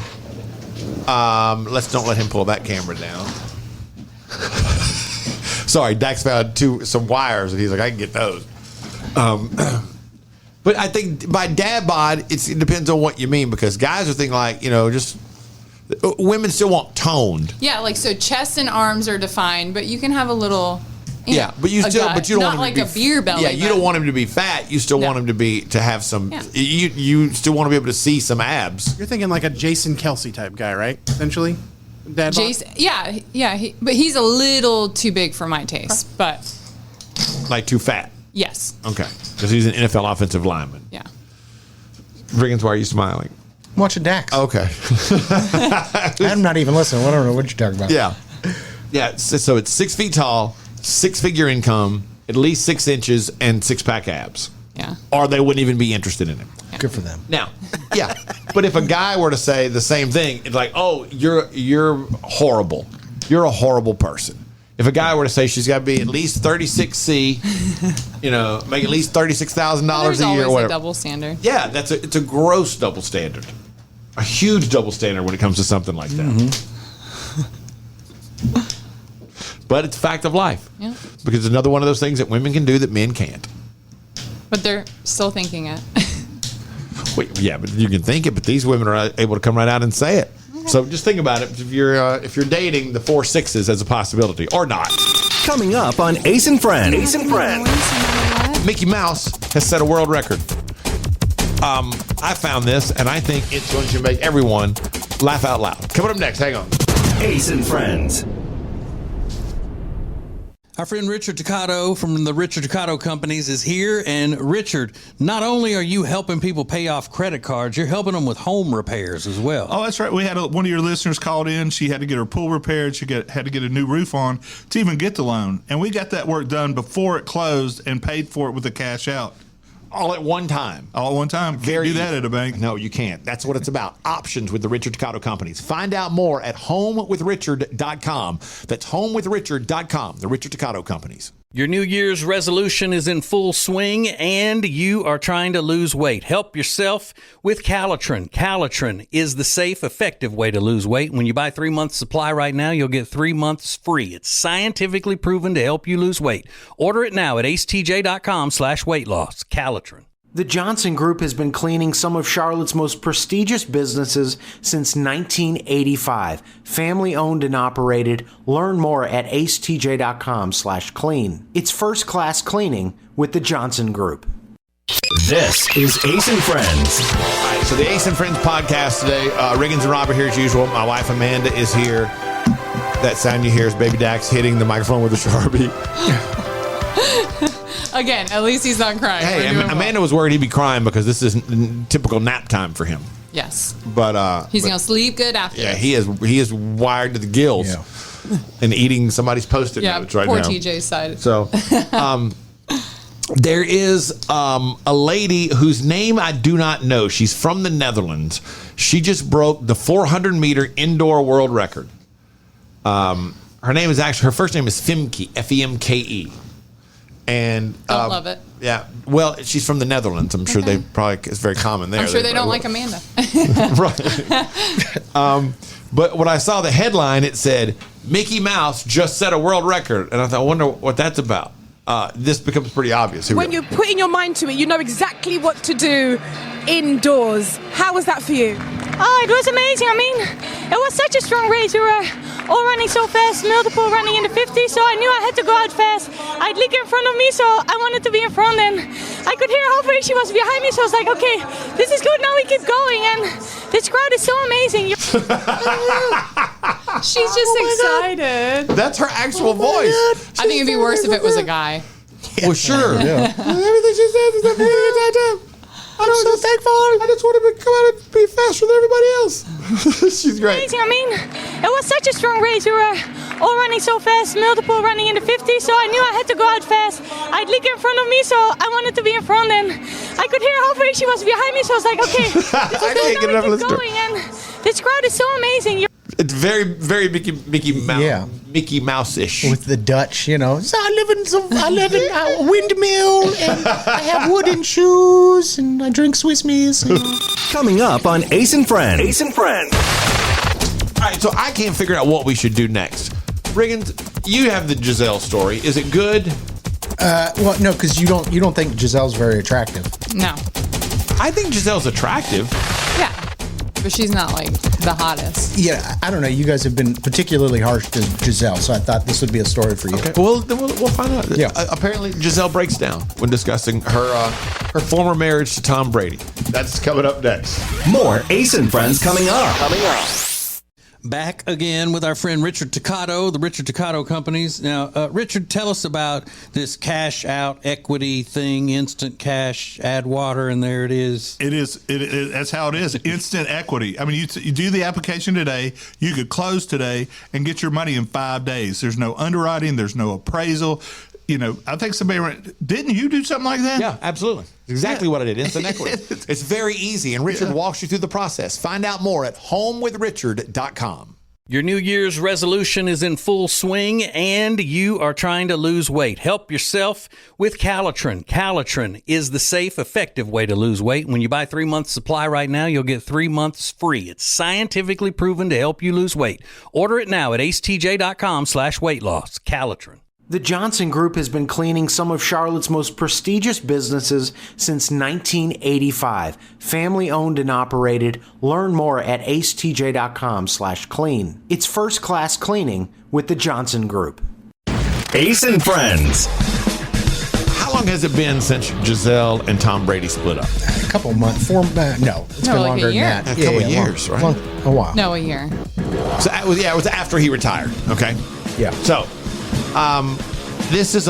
Let's don't let him pull that camera down. Sorry, Dax found some wires, and he's like, I can get those. But I think by dad bod, it depends on what you mean, because guys are thinking like, just women still want toned. Yeah, like so chest and arms are defined, but you can have a little. Yeah, but you a still, gut. but you don't not want him like to be a beer belly. Yeah, you don't want him to be fat. You still want him to have some. Yeah. You still want to be able to see some abs. You're thinking like a Jason Kelsey type guy, right? Essentially, dad bod? Jason, yeah, but he's a little too big for my taste. But Like too fat. yes, Okay, because he's an NFL offensive lineman. yeah. Riggins, why are you smiling? I'm watching Dax. Okay. I'm not even listening. I don't know what you're talking about. Yeah. Yeah. So it's 6 feet tall, 6-figure income, at least 6 inches, and 6-pack abs. Yeah. Or they wouldn't even be interested in it. Good for them. Now, yeah. But if a guy were to say the same thing, it's like, oh, you're horrible. You're a horrible person. If a guy were to say she's got to be at least 36C, make at least $36,000 There's a year always or a whatever. double standard. Yeah, it's a gross double standard. A huge double standard when it comes to something like that. But it's a fact of life. Yeah. Because it's another one of those things that women can do that men can't. But they're still thinking it. Wait, yeah, but you can think it, but these women are able to come right out and say it. So just think about it. If you're dating the 4 6s as a possibility or not. Coming up on Ace and Friends. Ace and Friends. Mickey Mouse has set a world record. I found this, and I think it's going to make everyone laugh out loud. Coming up next, hang on. Ace and Friends. Our friend Richard Toccato from the Richard Toccato Companies is here. And Richard, not only are you helping people pay off credit cards, you're helping them with home repairs as well. Oh, that's right. We had one of your listeners called in. She had to get her pool repaired. She had to get a new roof on to even get the loan. And we got that work done before it closed and paid for it with the cash out. All at one time. All at one time. Can't do that at a bank. No, you can't. That's what it's about. Options with the Richard Toccato Companies. Find out more at homewithrichard.com. That's homewithrichard.com. The Richard Toccato Companies. Your New Year's resolution is in full swing and you are trying to lose weight. Help yourself with Calitrin. Calitrin is the safe, effective way to lose weight. When you buy 3 months supply right now, you'll get 3 months free. It's scientifically proven to help you lose weight. Order it now at acetj.com/weight loss. Calitrin. The Johnson Group has been cleaning some of Charlotte's most prestigious businesses since 1985. Family owned and operated. Learn more at acetj.com/clean. It's first class cleaning with the Johnson Group. This is Ace and Friends. All right, so the Ace and Friends podcast today. Riggins and Robert here as usual. My wife Amanda is here. That sound you hear is Baby Dax hitting the microphone with a Sharpie. Again, at least he's not crying. Hey, We're doing Amanda well. was worried he'd be crying because this is typical nap time for him. Yes. But He's going to sleep good after yeah, this. he is wired to the gills and eating somebody's Post-it notes right poor now. TJ's side. So, there is a lady whose name I do not know. She's from the Netherlands. She just broke the 400-meter indoor world record. Her first name is Femke, Femke. And Don't love it. Yeah. Well, she's from the Netherlands. I'm sure it's very common there. I'm sure they don't like Amanda. Right. But when I saw the headline, it said, Mickey Mouse just set a world record. And I thought, I wonder what that's about. This becomes pretty obvious. When you're putting your mind to it, you know exactly what to do indoors. How was that for you? Oh, it was amazing. I mean, it was such a strong race. We were all running so fast, multiple running in the 50s, so I knew I had to go out fast. I had Lieke in front of me, so I wanted to be in front, and I could hear halfway she was behind me, so I was like, okay, this is good, now we keep going, and this crowd is so amazing. She's just excited. That's her actual voice. I think it'd be worse if it was a guy. Well, sure. Everything she says is having a good time. I'm so thankful. I just want to come out and be faster than everybody else. She's great. Amazing. I mean, it was such a strong race. We were all running so fast, multiple running in the 50s, so I knew I had to go out fast. I had Lieke in front of me, so I wanted to be in front, and I could hear halfway she was behind me, so I was like, okay, this is good, now we keep going, and this crowd is so amazing. It's very, very Mickey Mouse-ish. With the Dutch, So I live in a windmill, and I have wooden shoes, and I drink Swiss Miss. Coming up on Ace and Friends. Ace and Friends. All right, so I can't figure out what we should do next. Riggins, you have the Giselle story. Is it good? Well, no, because you don't think Giselle's very attractive. No. I think Giselle's attractive. Yeah. But she's not like the hottest. Yeah, I don't know. You guys have been particularly harsh to Giselle, so I thought this would be a story for you. Okay, well, then we'll find out. Yeah. Apparently, Giselle breaks down when discussing her former marriage to Tom Brady. That's coming up next. More Ace and Friends coming up. Back again with our friend Richard Toccato, the Richard Toccato Companies. Now, Richard, tell us about this cash out equity thing, instant cash, add water, and there it is. It is. That's how it is. Instant equity. I mean, you do the application today. You could close today and get your money in 5 days. There's no underwriting. There's no appraisal. I think didn't you do something like that? Yeah, absolutely. Exactly what I did. Instant equity. It's very easy, and Richard walks you through the process. Find out more at homewithrichard.com. Your New Year's resolution is in full swing and you are trying to lose weight. Help yourself with Calitrin. Calitrin is the safe, effective way to lose weight. When you buy 3 months supply right now, you'll get 3 months free. It's scientifically proven to help you lose weight. Order it now at acetj.com/weight loss. Calitrin. The Johnson Group has been cleaning some of Charlotte's most prestigious businesses since 1985. Family owned and operated. Learn more at acetj.com/clean. It's first class cleaning with the Johnson Group. Ace and Friends. How long has it been since Giselle and Tom Brady split up? A couple months. It's been like longer a year. than that. A couple years, right? A while. No, a year. So it was after he retired. Okay. Yeah. So, is this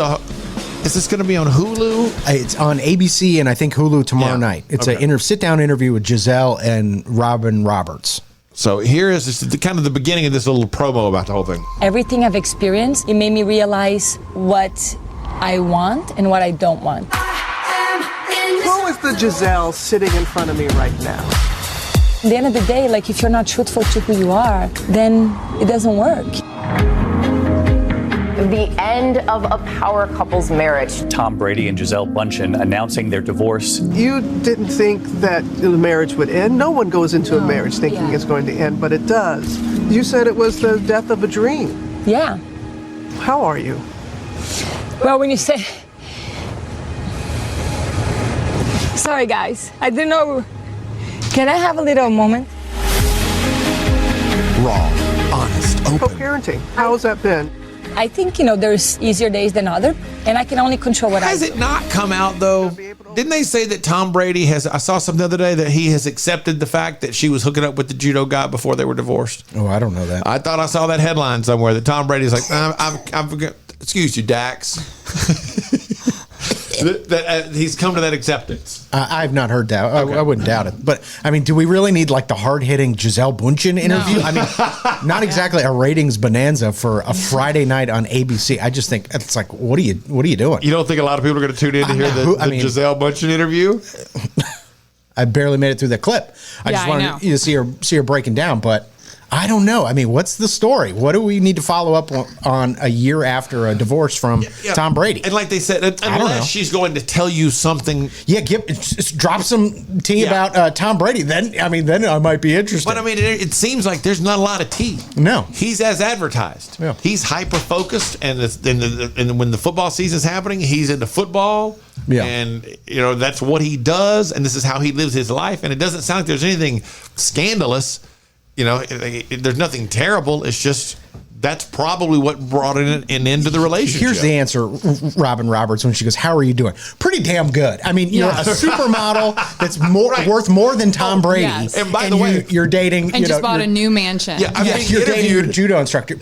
going to be on Hulu? It's on ABC and I think Hulu tomorrow night. It's a sit-down interview with Giselle and Robin Roberts. So here is kind of the beginning of this little promo about the whole thing. Everything I've experienced, it made me realize what I want and what I don't want. Who is the Giselle sitting in front of me right now? At the end of the day, if you're not truthful to who you are, then it doesn't work. the end of a power couple's marriage. Tom Brady and Gisele Bündchen announcing their divorce. You didn't think that the marriage would end. No one goes into a marriage thinking it's going to end, but it does. You said it was the death of a dream. Yeah. How are you? Well, when you say... Sorry, guys. I didn't know... Can I have a little moment? Raw, honest, open. Co-parenting, how's that been? I think, there's easier days than other, and I can only control what Has I do. it not come out, though? Didn't they say that Tom Brady has... I saw something the other day that he has accepted the fact that she was hooking up with the judo guy before they were divorced. Oh, I don't know that. I thought I saw that headline somewhere that Tom Brady's like, I'm excuse you, Dax. that he's come to that acceptance. I've not heard that. I wouldn't doubt it. But, I mean, do we really need, like, the hard-hitting Gisele Bündchen interview? No. I mean, not exactly a ratings bonanza for a Friday night on ABC. I just think it's like, what are you doing? You don't think a lot of people are going to tune in to hear the Gisele Bündchen interview? I barely made it through the clip. I just wanted to see her breaking down, but I don't know. I mean, what's the story? What do we need to follow up on a year after a divorce from Tom Brady? And like they said, unless she's going to tell you something. Yeah, drop some tea about Tom Brady. Then I might be interested. But I mean, it seems like there's not a lot of tea. No. He's as advertised. Yeah. He's hyper-focused, and when the football season's happening, he's into football. Yeah. And, that's what he does, and this is how he lives his life. And it doesn't sound like there's anything scandalous. There's nothing terrible. It's just that's probably what brought an end to the relationship. Here's the answer, Robin Roberts, when she goes, "How are you doing?" Pretty damn good. I mean, you're a supermodel that's worth more than Tom Brady. Yes. And by the way, you're dating. And just bought a new mansion. Yeah, you're dating your judo instructor.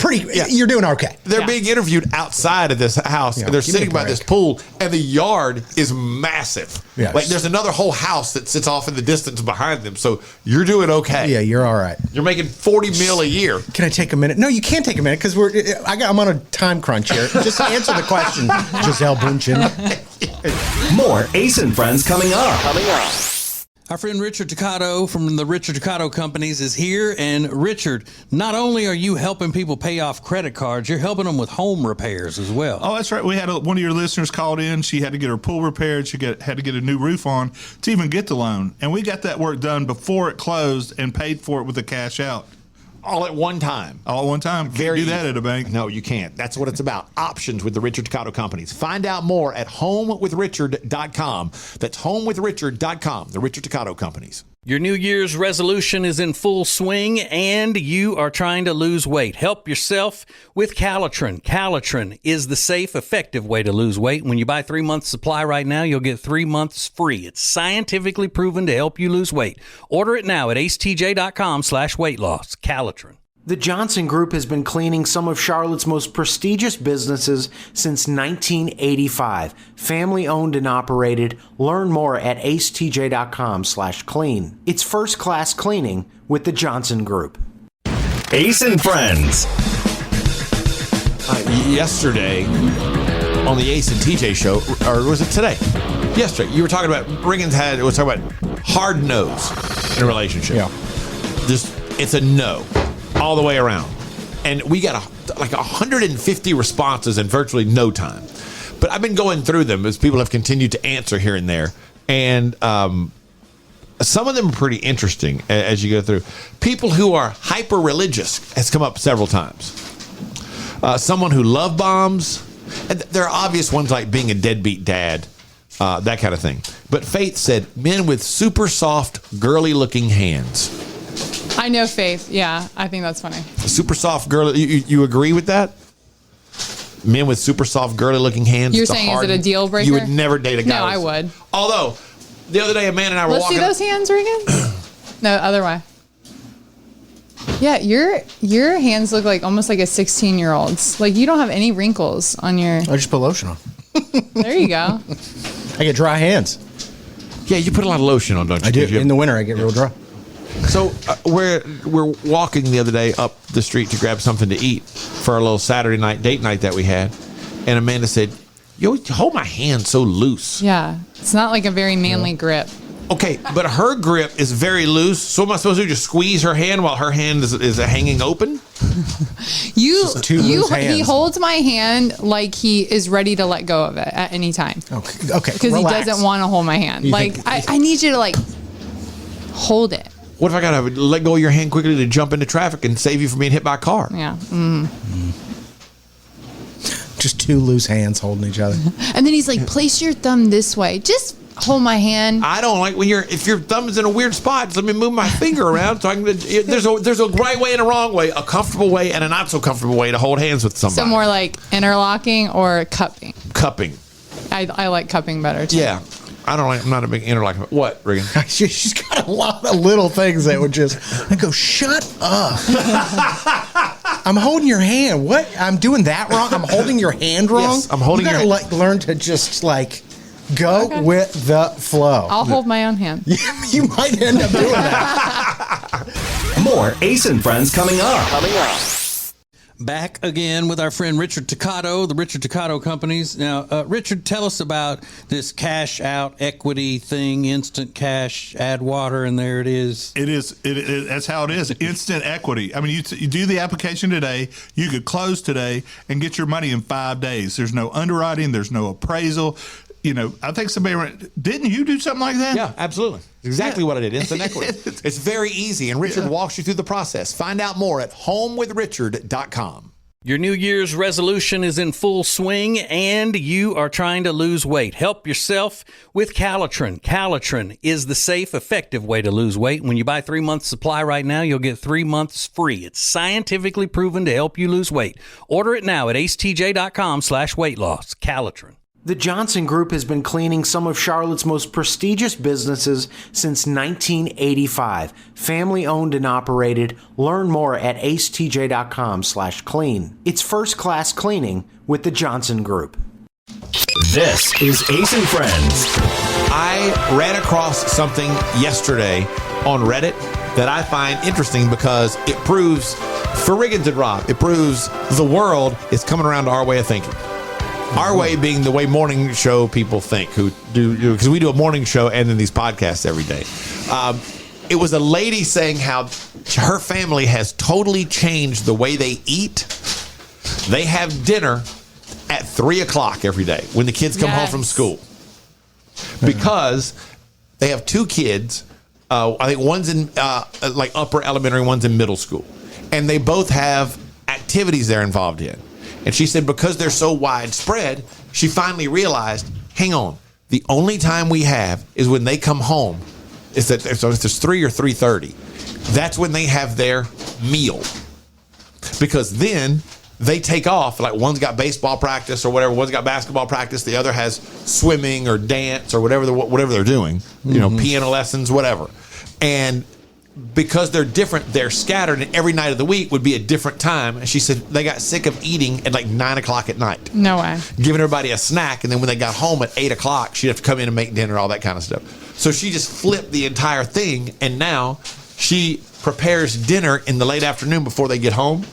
You're doing okay. They're being interviewed outside of this house. And they're sitting by this pool, and the yard is massive. Yeah. Like there's another whole house that sits off in the distance behind them. So you're doing okay. Yeah, you're all right. You're making $40 million a year. Can I take a minute? No, you can't take a minute because I'm on a time crunch here. Just answer the question, Gisele Bündchen. More Ace and Friends coming up. Our friend Richard Ducato from the Richard Ducato Companies is here. And Richard, not only are you helping people pay off credit cards, you're helping them with home repairs as well. Oh, that's right. We had one of your listeners called in. She had to get her pool repaired. She had to get a new roof on to even get the loan. And we got that work done before it closed and paid for it with the cash out. All at one time. All at one time. Can't do that at a bank. No, you can't. That's what it's about. Options with the Richard Ducato Companies. Find out more at homewithrichard.com. That's homewithrichard.com. The Richard Ducato Companies. Your New Year's resolution is in full swing and you are trying to lose weight. Help yourself with Calitrin. Calitrin is the safe, effective way to lose weight. When you buy 3 months supply right now, you'll get 3 months free. It's scientifically proven to help you lose weight. Order it now at acetj.com/weight loss. Calitrin. The Johnson Group has been cleaning some of Charlotte's most prestigious businesses since 1985. Family owned and operated. Learn more at acetj.com/clean. It's first class cleaning with the Johnson Group. Ace and Friends. Yesterday on the Ace and TJ show, or was it today? Yesterday, you were talking about was talking about hard no's in a relationship. Yeah. It's a no. All the way around. And we got like 150 responses in virtually no time. But I've been going through them as people have continued to answer here and there. And some of them are pretty interesting as you go through. People who are hyper-religious has come up several times. Someone who love bombs. And there are obvious ones like being a deadbeat dad, that kind of thing. But Faith said, men with super soft, girly-looking hands. I know Faith. Yeah, I think that's funny. Super soft girl. You agree with that? Men with super soft, girly-looking hands. You're saying is it a deal breaker? You would never date a guy. No, I would. Although the other day, a man and I were walking. Let's see those hands, Regan. No, other way. Yeah, your hands look like almost like a 16-year-old's. Like you don't have any wrinkles on your. I just put lotion on. There you go. I get dry hands. Yeah, you put a lot of lotion on, don't you? I do. In the winter, I get real dry. So we're walking the other day up the street to grab something to eat for our little Saturday night date night that we had, and Amanda said, "You hold my hand so loose." Yeah, it's not like a very manly grip. Okay, but her grip is very loose. So am I supposed to just squeeze her hand while her hand is hanging open? He hands. holds my hand like he is ready to let go of it at any time. Okay. Because he doesn't want to hold my hand. I need you to hold it. What if I gotta let go of your hand quickly to jump into traffic and save you from being hit by a car? Yeah. Just two loose hands holding each other. And then he's like, place your thumb this way. Just hold my hand. I don't like if your thumb is in a weird spot, just let me move my finger around so I can. There's a right way and a wrong way, a comfortable way and a not so comfortable way to hold hands with somebody. So more like interlocking or cupping. Cupping. I like cupping better too. Yeah. I'm not a big interlocking. What, Regan? She's got a lot of little things that would I go, shut up. I'm holding your hand. What? I'm doing that wrong? I'm holding your hand wrong? Yes, I'm holding you your gotta learn to just go with the flow. I'll hold my own hand. You might end up doing that. More Ace and Friends coming up. Back again with our friend Richard Toccato, the Richard Toccato Companies. Now, Richard, tell us about this cash out equity thing, instant cash, add water, and there it is. It is. That's how it is. Instant equity. I mean, you do the application today, you could close today and get your money in 5 days. There's no underwriting. There's no appraisal. I think didn't you do something like that? Yeah, absolutely. Exactly what I did. Instant equity. It's very easy, and Richard walks you through the process. Find out more at homewithrichard.com. Your New Year's resolution is in full swing, and you are trying to lose weight. Help yourself with Calitrin. Calitrin is the safe, effective way to lose weight. When you buy 3 months supply right now, you'll get 3 months free. It's scientifically proven to help you lose weight. Order it now at acetj.com/weight loss. Calitrin. The Johnson Group has been cleaning some of Charlotte's most prestigious businesses since 1985. Family owned and operated. Learn more at acetj.com/clean. It's first class cleaning with the Johnson Group. This is Ace and Friends. I ran across something yesterday on Reddit that I find interesting because it proves, for Riggins and Rob, it proves the world is coming around to our way of thinking. Our way being the way morning show people think, who do, because we do a morning show and then these podcasts every day. It was a lady saying how her family has totally changed the way they eat. They have dinner at 3 o'clock every day when the kids come home from school, because they have 2 kids. I think one's in upper elementary, one's in middle school, and they both have activities they're involved in. And she said because they're so widespread, she finally realized, hang on, the only time we have is when they come home. So if there's 3 or 3:30, that's when they have their meal. Because then they take off, like one's got baseball practice or whatever, one's got basketball practice, the other has swimming or dance or whatever they're doing, piano lessons, whatever. And because they're different, they're scattered, and every night of the week would be a different time. And she said they got sick of eating at 9 o'clock at night. No way. Giving everybody a snack, and then when they got home at 8 o'clock, she'd have to come in and make dinner, all that kind of stuff. So she just flipped the entire thing, and now she prepares dinner in the late afternoon before they get home,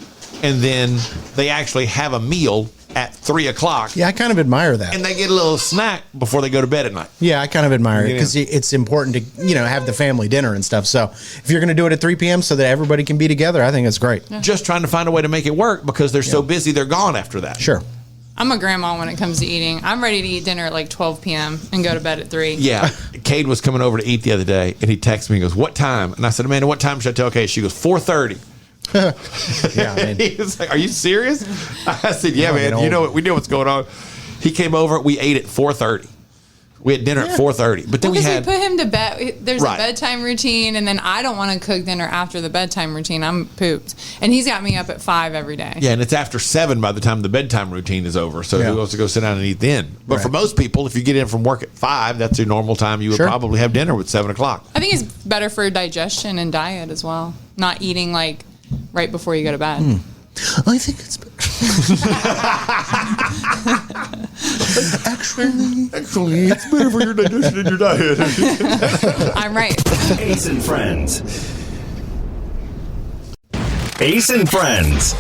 and then they actually have a meal at 3 o'clock. Yeah, I kind of admire that. And they get a little snack before they go to bed at night. Yeah, I kind of admire it because it's important to, have the family dinner and stuff. So if you're going to do it at 3 p.m. so that everybody can be together, I think it's great. Yeah. Just trying to find a way to make it work because they're so busy, they're gone after that. Sure. I'm a grandma when it comes to eating. I'm ready to eat dinner at 12 p.m. and go to bed at 3. Yeah. Cade was coming over to eat the other day, and he texted me, he goes, what time? And I said, Amanda, what time should I tell Cade? She goes, 4:30. Yeah, I mean, he was like, are you serious? I said, yeah, man, we know what's going on. He came over, we ate at 4:30. We had dinner at 4:30. But then we put him to bed. There's Right. a bedtime routine, and then I don't want to cook dinner after the bedtime routine. I'm pooped. And he's got me up at 5 every day. Yeah, and it's after 7 by the time the bedtime routine is over. So who wants to go sit down and eat then? But for most people, if you get in from work at 5, that's your normal time. You would probably have dinner at 7 o'clock. I think it's better for digestion and diet as well. Not eating right before you go to bed. I think it's better. Actually, it's better for your digestion and your diet. I'm right. Ace and Friends. Ace and Friends.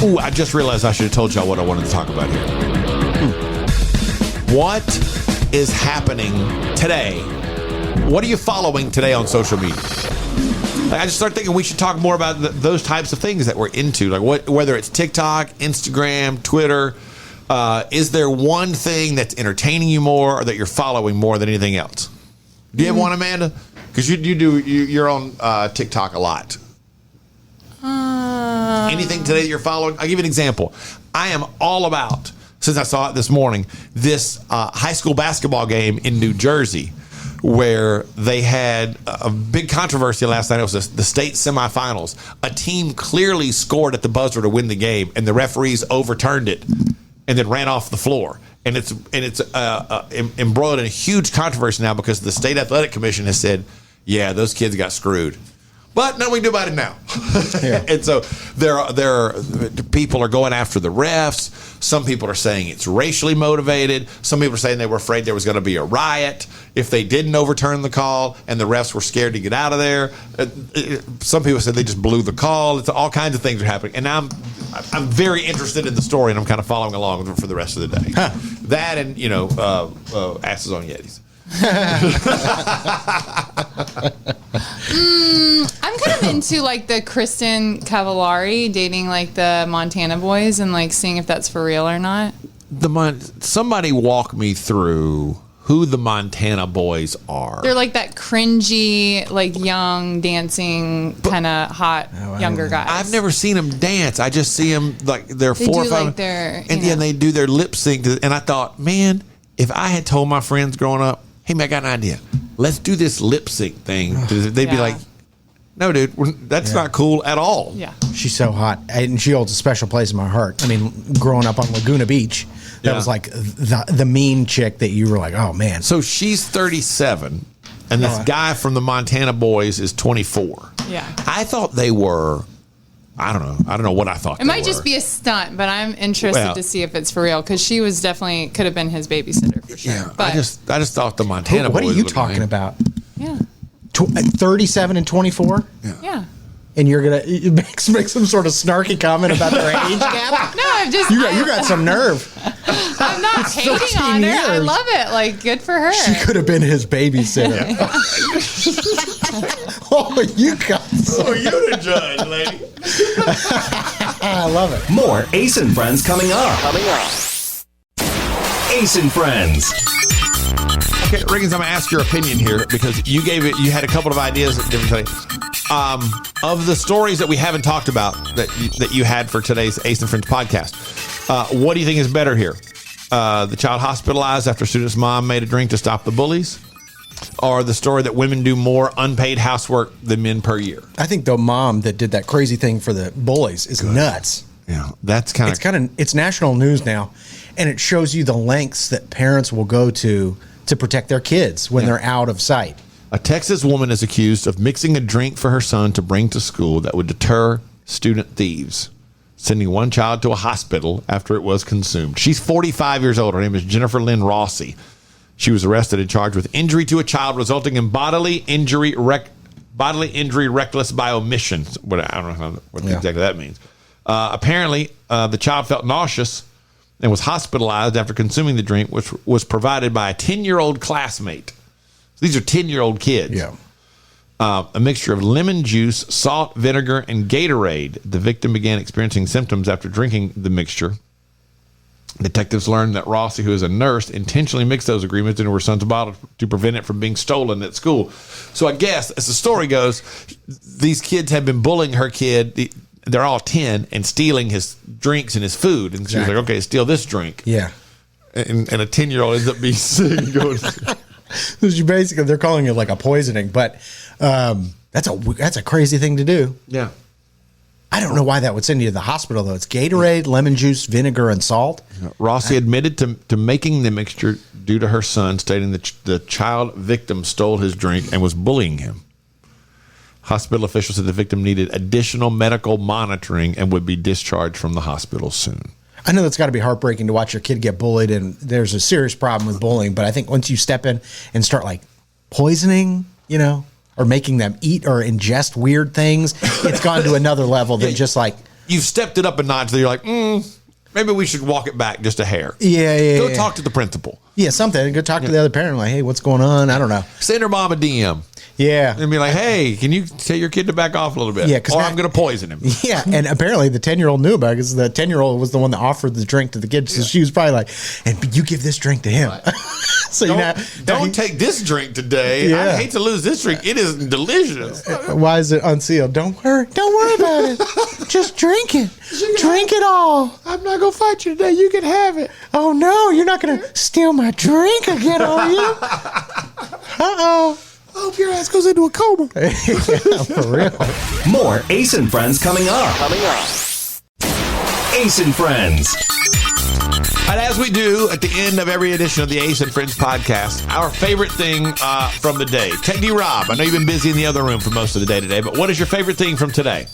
Ooh, I just realized I should have told y'all what I wanted to talk about here. What is happening today What are you following today on social media? Like, I just started thinking we should talk more about those types of things that we're into, like whether it's TikTok, Instagram, Twitter. Is there one thing that's entertaining you more, or that you're following more than anything else? Do you have one, Amanda? Because you're on TikTok a lot. Anything today that you're following? I'll give you an example. I am all about, since I saw it this morning, this high school basketball game in New Jersey, where they had a big controversy last night. It was the state semifinals. A team clearly scored at the buzzer to win the game, and the referees overturned it and then ran off the floor. And it's embroiled in a huge controversy now because the state athletic commission has said, yeah, those kids got screwed. But nothing we can do about it now. Yeah. And so people are going after the refs. Some people are saying it's racially motivated. Some people are saying they were afraid there was going to be a riot if they didn't overturn the call, and the refs were scared to get out of there. Some people said they just blew the call. It's all kinds of things are happening. And I'm very interested in the story, and I'm kind of following along for the rest of the day. Huh. That and, asses on Yetis. I'm kind of into like the Kristen Cavallari dating like the Montana boys and like seeing if that's for real or not. Somebody walk me through who the Montana boys are. They're like that cringy, like young dancing kind of hot younger guys. I've never seen them dance. I just see them like they're they 4 or do 5, like their, and they do their lip sync. And I thought, man, if I had told my friends growing up, hey, man, I got an idea. Let's do this lip sync thing. They'd be like, no, dude, that's not cool at all. Yeah. She's so hot. And she holds a special place in my heart. I mean, growing up on Laguna Beach, that was like the mean chick that you were like, oh, man. So she's 37, and this guy from the Montana boys is 24. Yeah. I thought they were... I don't know what I thought. It might just be a stunt, but I'm interested to see if it's for real because she was definitely could have been his babysitter for sure. Yeah, but I just thought the Montana. What boys are you looked talking lame. about? Yeah, 37 and 24. Yeah. And you're gonna make some sort of snarky comment about their age gap? No, I'm just you got some nerve. I'm not hating on her. I love it. Like, good for her. She could have been his babysitter. Oh, you got some. Oh, you're the judge, lady. I love it. More Ace and Friends coming up. Ace and Friends. Okay, Riggins, I'm gonna ask your opinion here because you had a couple of ideas at different things. Of the stories that we haven't talked about that you had for today's Ace and Friends podcast, what do you think is better here? The child hospitalized after student's mom made a drink to stop the bullies, or the story that women do more unpaid housework than men per year? I think the mom that did that crazy thing for the bullies is nuts. Yeah, that's it's national news now, and it shows you the lengths that parents will go to protect their kids when they're out of sight. A Texas woman is accused of mixing a drink for her son to bring to school that would deter student thieves, sending one child to a hospital after it was consumed. She's 45 years old. Her name is Jennifer Lynn Rossi. She was arrested and charged with injury to a child resulting in bodily injury reckless by omission. I don't know what exactly that means. Apparently, the child felt nauseous and was hospitalized after consuming the drink, which was provided by a 10-year-old classmate. These are 10-year-old kids. Yeah. A mixture of lemon juice, salt, vinegar, and Gatorade. The victim began experiencing symptoms after drinking the mixture. Detectives learned that Rossi, who is a nurse, intentionally mixed those ingredients into her son's bottle to prevent it from being stolen at school. So I guess, as the story goes, these kids have been bullying her kid. They're all 10 and stealing his drinks and his food. And she was like, okay, steal this drink. Yeah. And a 10-year-old ends up being sick and going... Basically, they're calling it like a poisoning, but that's a crazy thing to do. Yeah. I don't know why that would send you to the hospital, though. It's Gatorade, lemon juice, vinegar, and salt. Rossi admitted to making the mixture due to her son, stating that the child victim stole his drink and was bullying him. Hospital officials said the victim needed additional medical monitoring and would be discharged from the hospital soon. I know that's got to be heartbreaking to watch your kid get bullied, and there's a serious problem with bullying. But I think once you step in and start like poisoning, or making them eat or ingest weird things, it's gone to another level than just like... You've stepped it up a notch that you're like, maybe we should walk it back just a hair. Yeah. Go talk to the principal. Yeah, something. Go talk to the other parent. Like, hey, what's going on? I don't know. Send her mom a DM. Yeah. And be like, hey, can you tell your kid to back off a little bit? Yeah, or I'm going to poison him. Yeah, and apparently the 10-year-old knew about it because the 10-year-old was the one that offered the drink to the kid. So she was probably like, and you give this drink to him. So don't take this drink today. Yeah. I hate to lose this drink. It is delicious. Why is it unsealed? Don't worry about it. Just drink it. Drink it all. I'm not going to fight you today. You can have it. Oh, no, you're not going to steal my drink again, are you? Uh-oh. I hope your ass goes into a coma. Yeah, for real. More Ace and Friends coming up. Ace and Friends. And as we do at the end of every edition of the Ace and Friends podcast, our favorite thing from the day. Teddy Rob, I know you've been busy in the other room for most of the day today, but what is your favorite thing from today?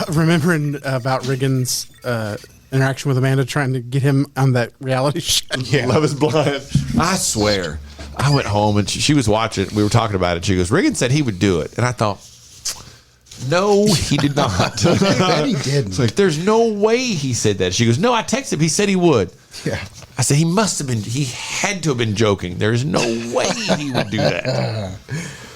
Remembering about Riggins' interaction with Amanda, trying to get him on that reality show. Yeah. Love is Blind. I swear. I went home and she was watching. We were talking about it. She goes, Riggins said he would do it. And I thought, no, he did not. I bet he didn't. It's like, there's no way he said that. She goes, no, I texted him. He said he would. Yeah. I said, he had to have been joking. There's no way he would do that.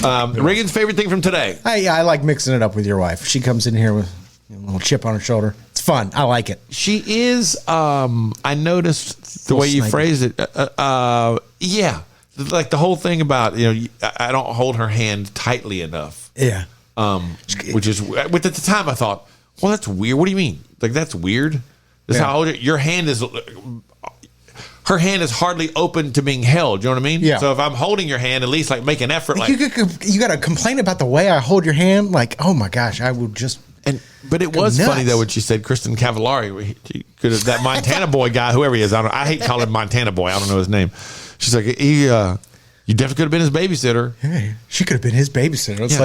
Riggins' favorite thing from today? I like mixing it up with your wife. She comes in here with a little chip on her shoulder. It's fun. I like it. She is, I noticed the way you phrased it. Yeah. Like the whole thing about, I don't hold her hand tightly enough. Yeah. Which is, at the time I thought, well, that's weird. What do you mean? Like, that's weird? That's how I hold it. Your hand is, her hand is hardly open to being held. You know what I mean? Yeah. So if I'm holding your hand, at least like make an effort. Like you got to complain about the way I hold your hand. Like, oh my gosh, I would just. But it was funny though when she said Kristen Cavallari, that Montana boy guy, whoever he is. I hate calling him Montana boy. I don't know his name. She's like, you definitely could have been his babysitter. Hey, she could have been his babysitter. It's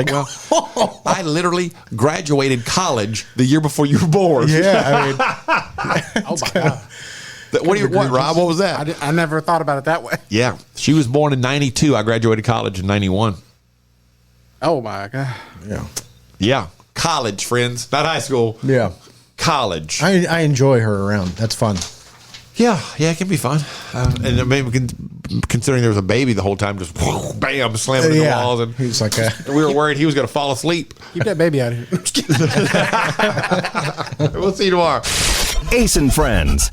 I literally graduated college the year before you were born. Yeah, I mean, Oh my God. What, Rob? What was that? I never thought about it that way. Yeah, she was born in 92. I graduated college in 91. Oh my God. Yeah, college, friends, not high school. Yeah, college. I enjoy her around. That's fun. Yeah, it can be fun. And maybe considering there was a baby the whole time, just bam, slamming into the walls. And he was like, we were worried he was going to fall asleep. Keep that baby out of here. We'll see you tomorrow. Ace and Friends.